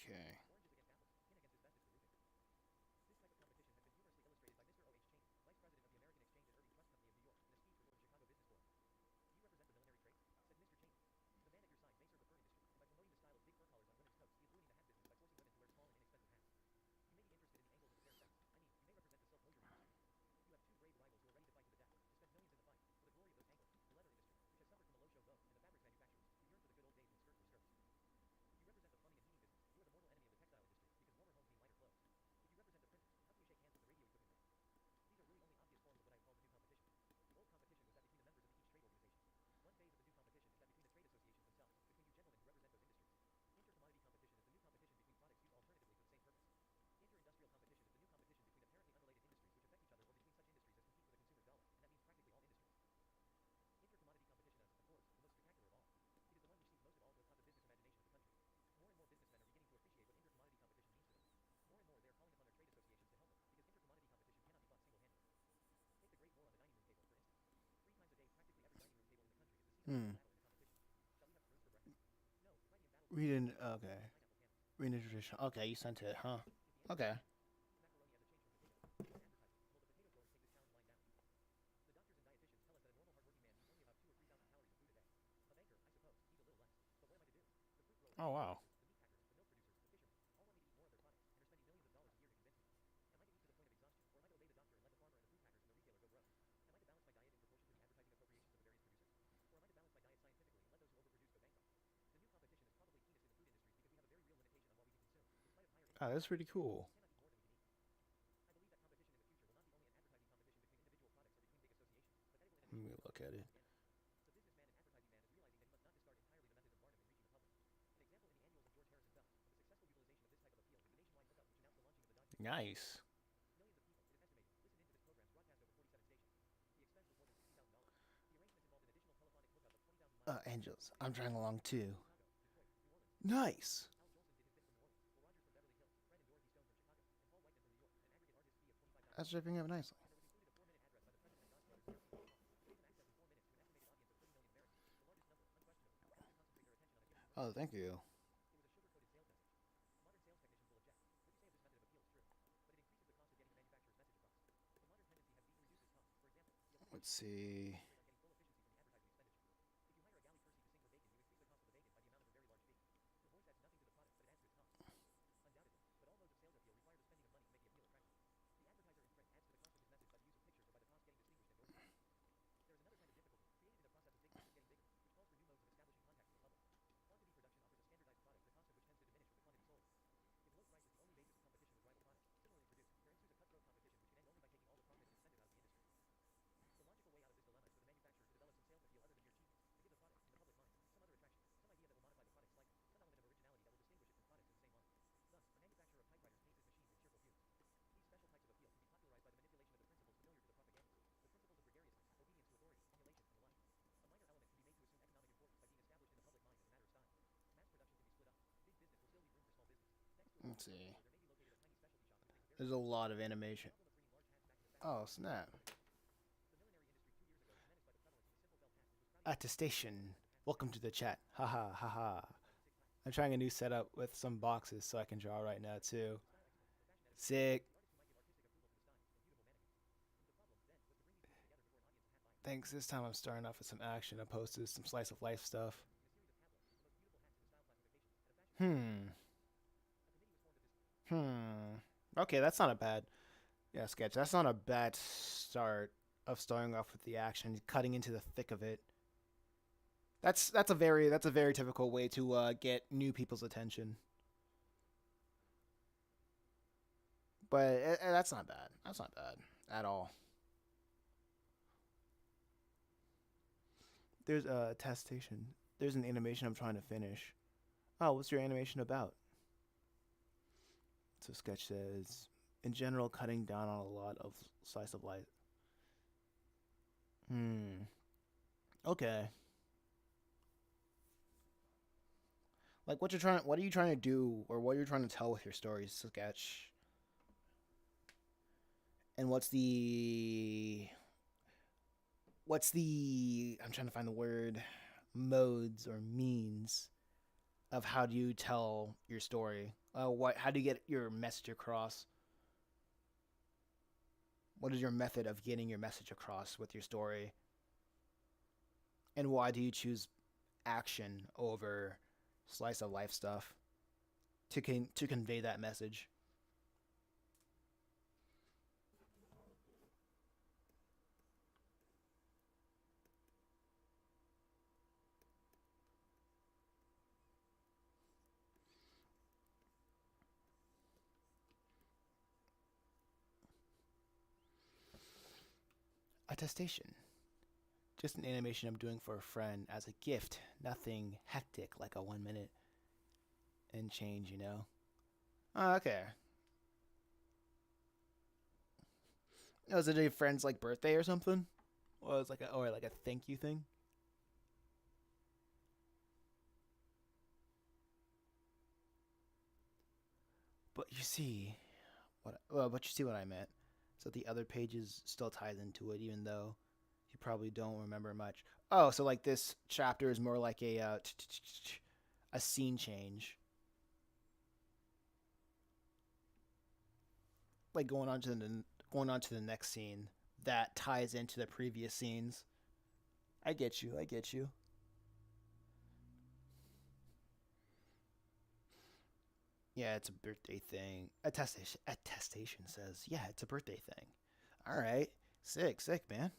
Okay. Hmm. Reading. Okay. Reading tradition. Okay, you sent it, huh? Okay. Oh wow. Oh, that's pretty cool. Let me look at it. Nice. Angels. I'm trying along too. Nice. That's shaping up nicely. Oh, thank you. Let's see. Let's see. There's a lot of animation. Oh, snap. Attestation. Welcome to the chat. Haha, haha. I'm trying a new setup with some boxes so I can draw right now too. Sick. Thanks. This time I'm starting off with some action opposed to some slice of life stuff. Hmm. Hmm. Okay, that's not a bad sketch. That's not a bad start of starting off with the action, cutting into the thick of it. That's a very typical way to get new people's attention. But that's not bad. That's not bad at all. There's a attestation. There's an animation I'm trying to finish. Oh, what's your animation about? So sketch says, in general, cutting down on a lot of slice of life. Hmm. Okay. Like what are you trying to do, or what you're trying to tell with your stories sketch? And what's the I'm trying to find the word modes or means of how do you tell your story? How do you get your message across? What is your method of getting your message across with your story? And why do you choose action over slice of life stuff to convey that message? Attestation. Just an animation I'm doing for a friend as a gift. Nothing hectic like a 1 minute and change, you know? Oh, okay. Was it a friend's like birthday or something? Or it was like a thank you thing? But you see but you see what I meant. So the other pages still ties into it, even though you probably don't remember much. Oh, so like this chapter is more like a scene change, like going on to the next scene that ties into the previous scenes. I get you. I get you. Yeah, it's a birthday thing. Attestation says, yeah, it's a birthday thing. All right, sick, sick, man.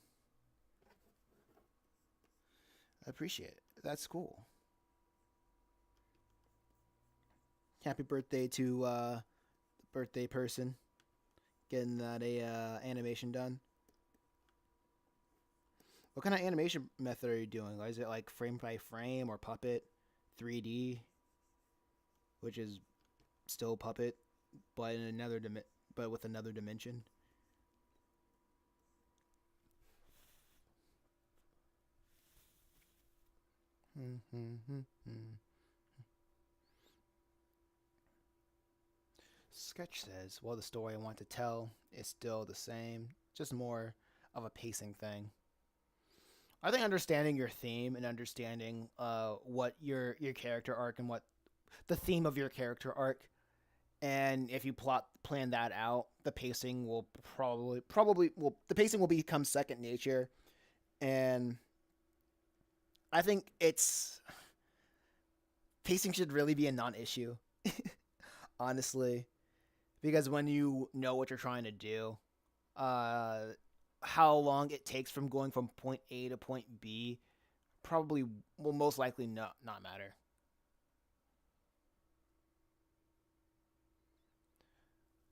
I appreciate it. That's cool. Happy birthday to the birthday person getting that a animation done. What kind of animation method are you doing? Is it like frame by frame or puppet, 3D, which is still puppet, but in but with another dimension? Sketch says, well, the story I want to tell is still the same, just more of a pacing thing. I think understanding your theme and understanding what your character arc and what the theme of your character arc, and if you plan that out, the pacing will probably will the pacing will become second nature. And I think it's pacing should really be a non-issue, honestly, because when you know what you're trying to do, uh, how long it takes from going from point A to point B probably will most likely not matter.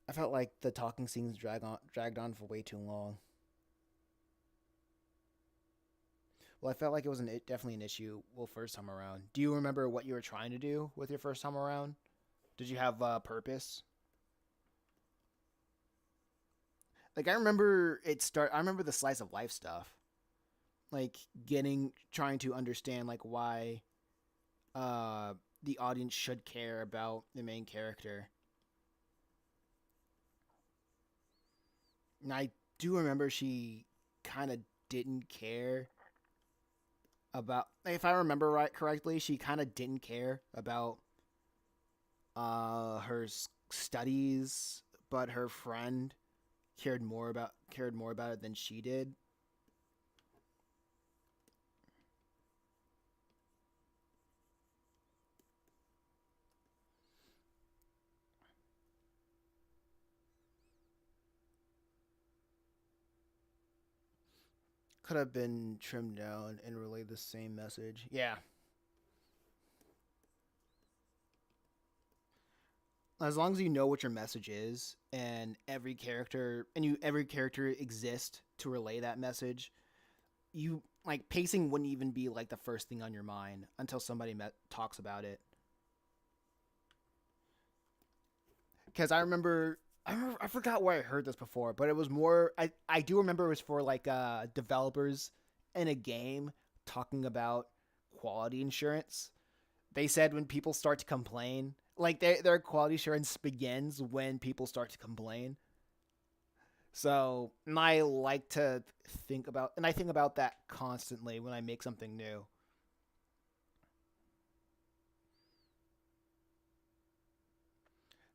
I felt like the talking scenes dragged on for way too long. Well, I felt like it was definitely an issue. Well, first time around. Do you remember what you were trying to do with your first time around? Did you have a purpose? Like I remember the slice of life stuff. Like getting trying to understand like why uh the audience should care about the main character. And I do remember she kind of didn't care about, if I remember right correctly, she kind of didn't care about her studies, but her friend cared more about it than she did. Could have been trimmed down and relay the same message. Yeah, as long as you know what your message is, and every character exists to relay that message, you like pacing wouldn't even be like the first thing on your mind until somebody talks about it. Because I forgot where I heard this before, but it was more. I do remember it was for like developers in a game talking about quality insurance. They said when people start to complain, like their quality assurance begins when people start to complain. So and I like to I think about that constantly when I make something new.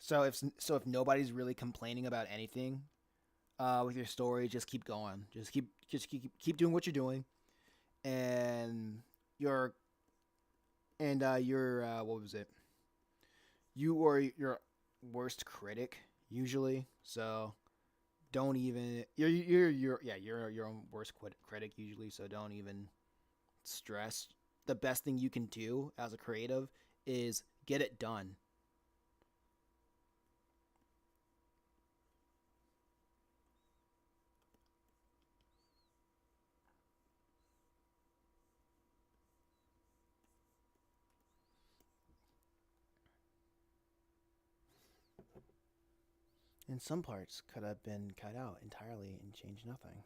So if nobody's really complaining about anything with your story, just keep going. Just keep doing what you're doing, and your your what was it? You are your worst critic usually. So don't even you're your own worst critic usually. So don't even stress. The best thing you can do as a creative is get it done. And some parts could have been cut out entirely and changed nothing.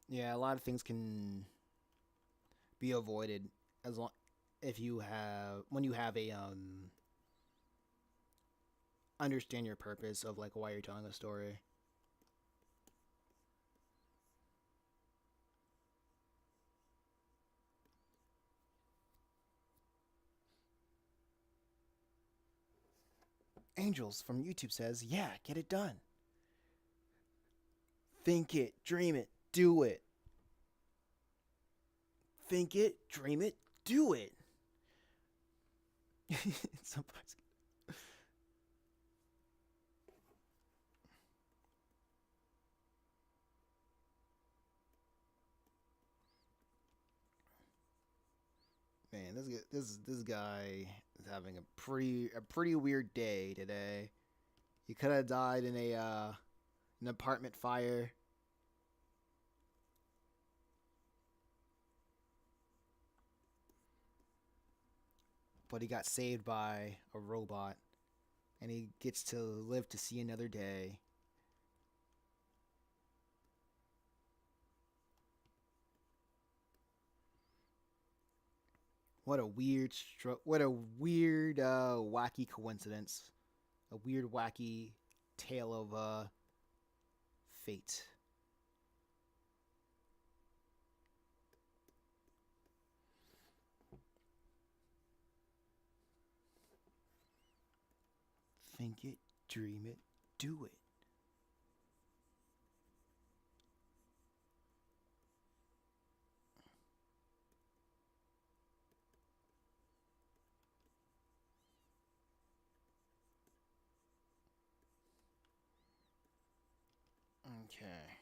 Yeah, a lot of things can be avoided as long if you have when you have a understand your purpose of like why you're telling a story. Angels from YouTube says, "Yeah, get it done. Think it, dream it, do it. Think it, dream it, do it." Some parts. Man, this guy is having a pretty weird day today. He could have died in a an apartment fire, but he got saved by a robot, and he gets to live to see another day. What a weird, wacky coincidence. A weird, wacky tale of fate. Think it, dream it, do it. Okay.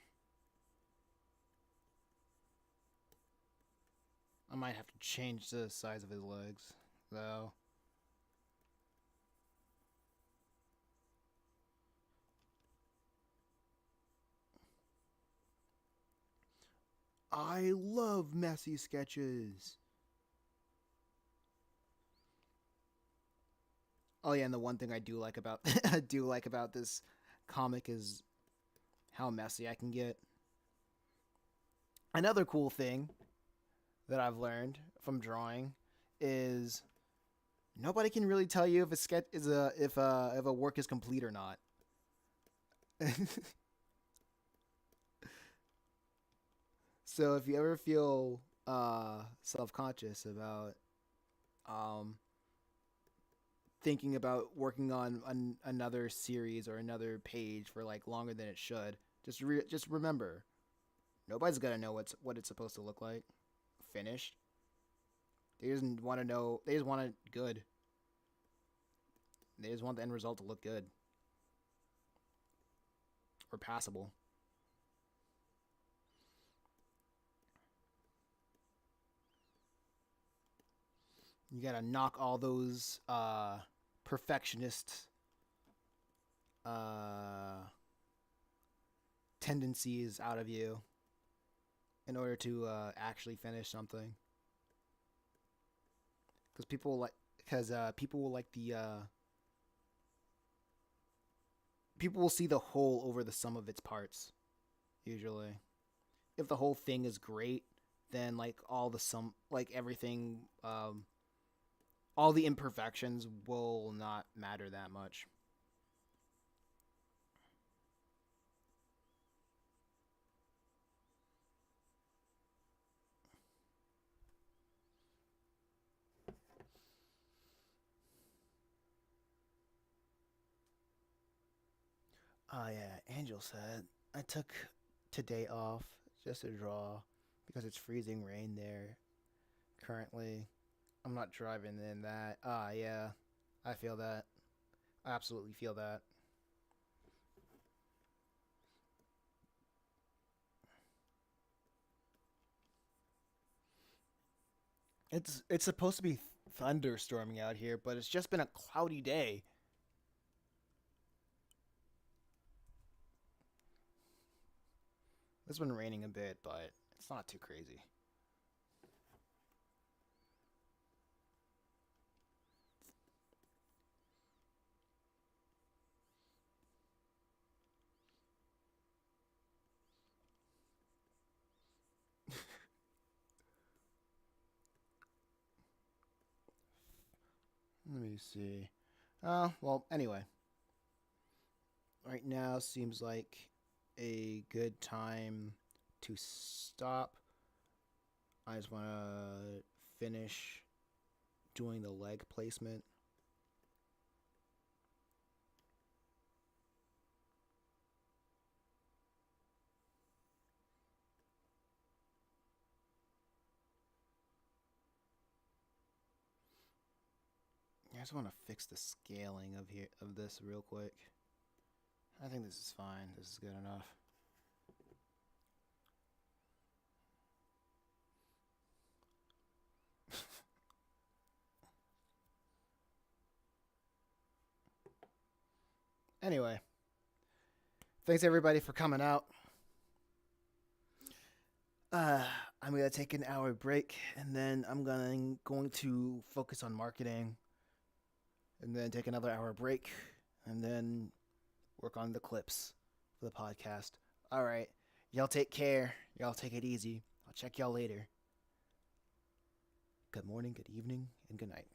I might have to change the size of his legs, though. I love messy sketches. Oh yeah, and the one thing I do like about I do like about this comic is how messy I can get. Another cool thing that I've learned from drawing is nobody can really tell you if a sketch is a if a work is complete or not. So if you ever feel self conscious about um, thinking about working on another series or another page for like longer than it should, just remember nobody's gonna know what it's supposed to look like finished. They just want to know. They just want it good. They just want the end result to look good or passable. You gotta knock all those perfectionist uh, tendencies out of you in order to actually finish something. Because people will like the people will see the whole over the sum of its parts. Usually, if the whole thing is great, then like all the sum, like everything, all the imperfections will not matter that much. Oh yeah, Angel said I took today off just to draw because it's freezing rain there currently. I'm not driving in that. Ah yeah, I feel that. I absolutely feel that. It's supposed to be thunderstorming out here, but it's just been a cloudy day. It's been raining a bit, but it's not too crazy. Let me see. Well, anyway, right now seems like a good time to stop. I just want to finish doing the leg placement. I just want to fix the scaling of this real quick. I think this is fine. This is good enough. Anyway, thanks everybody for coming out. Uh, I'm gonna take an hour break, and then I'm going to focus on marketing, and then take another hour break, and then work on the clips for the podcast. All right, y'all take care. Y'all take it easy. I'll check y'all later. Good morning, good evening, and good night.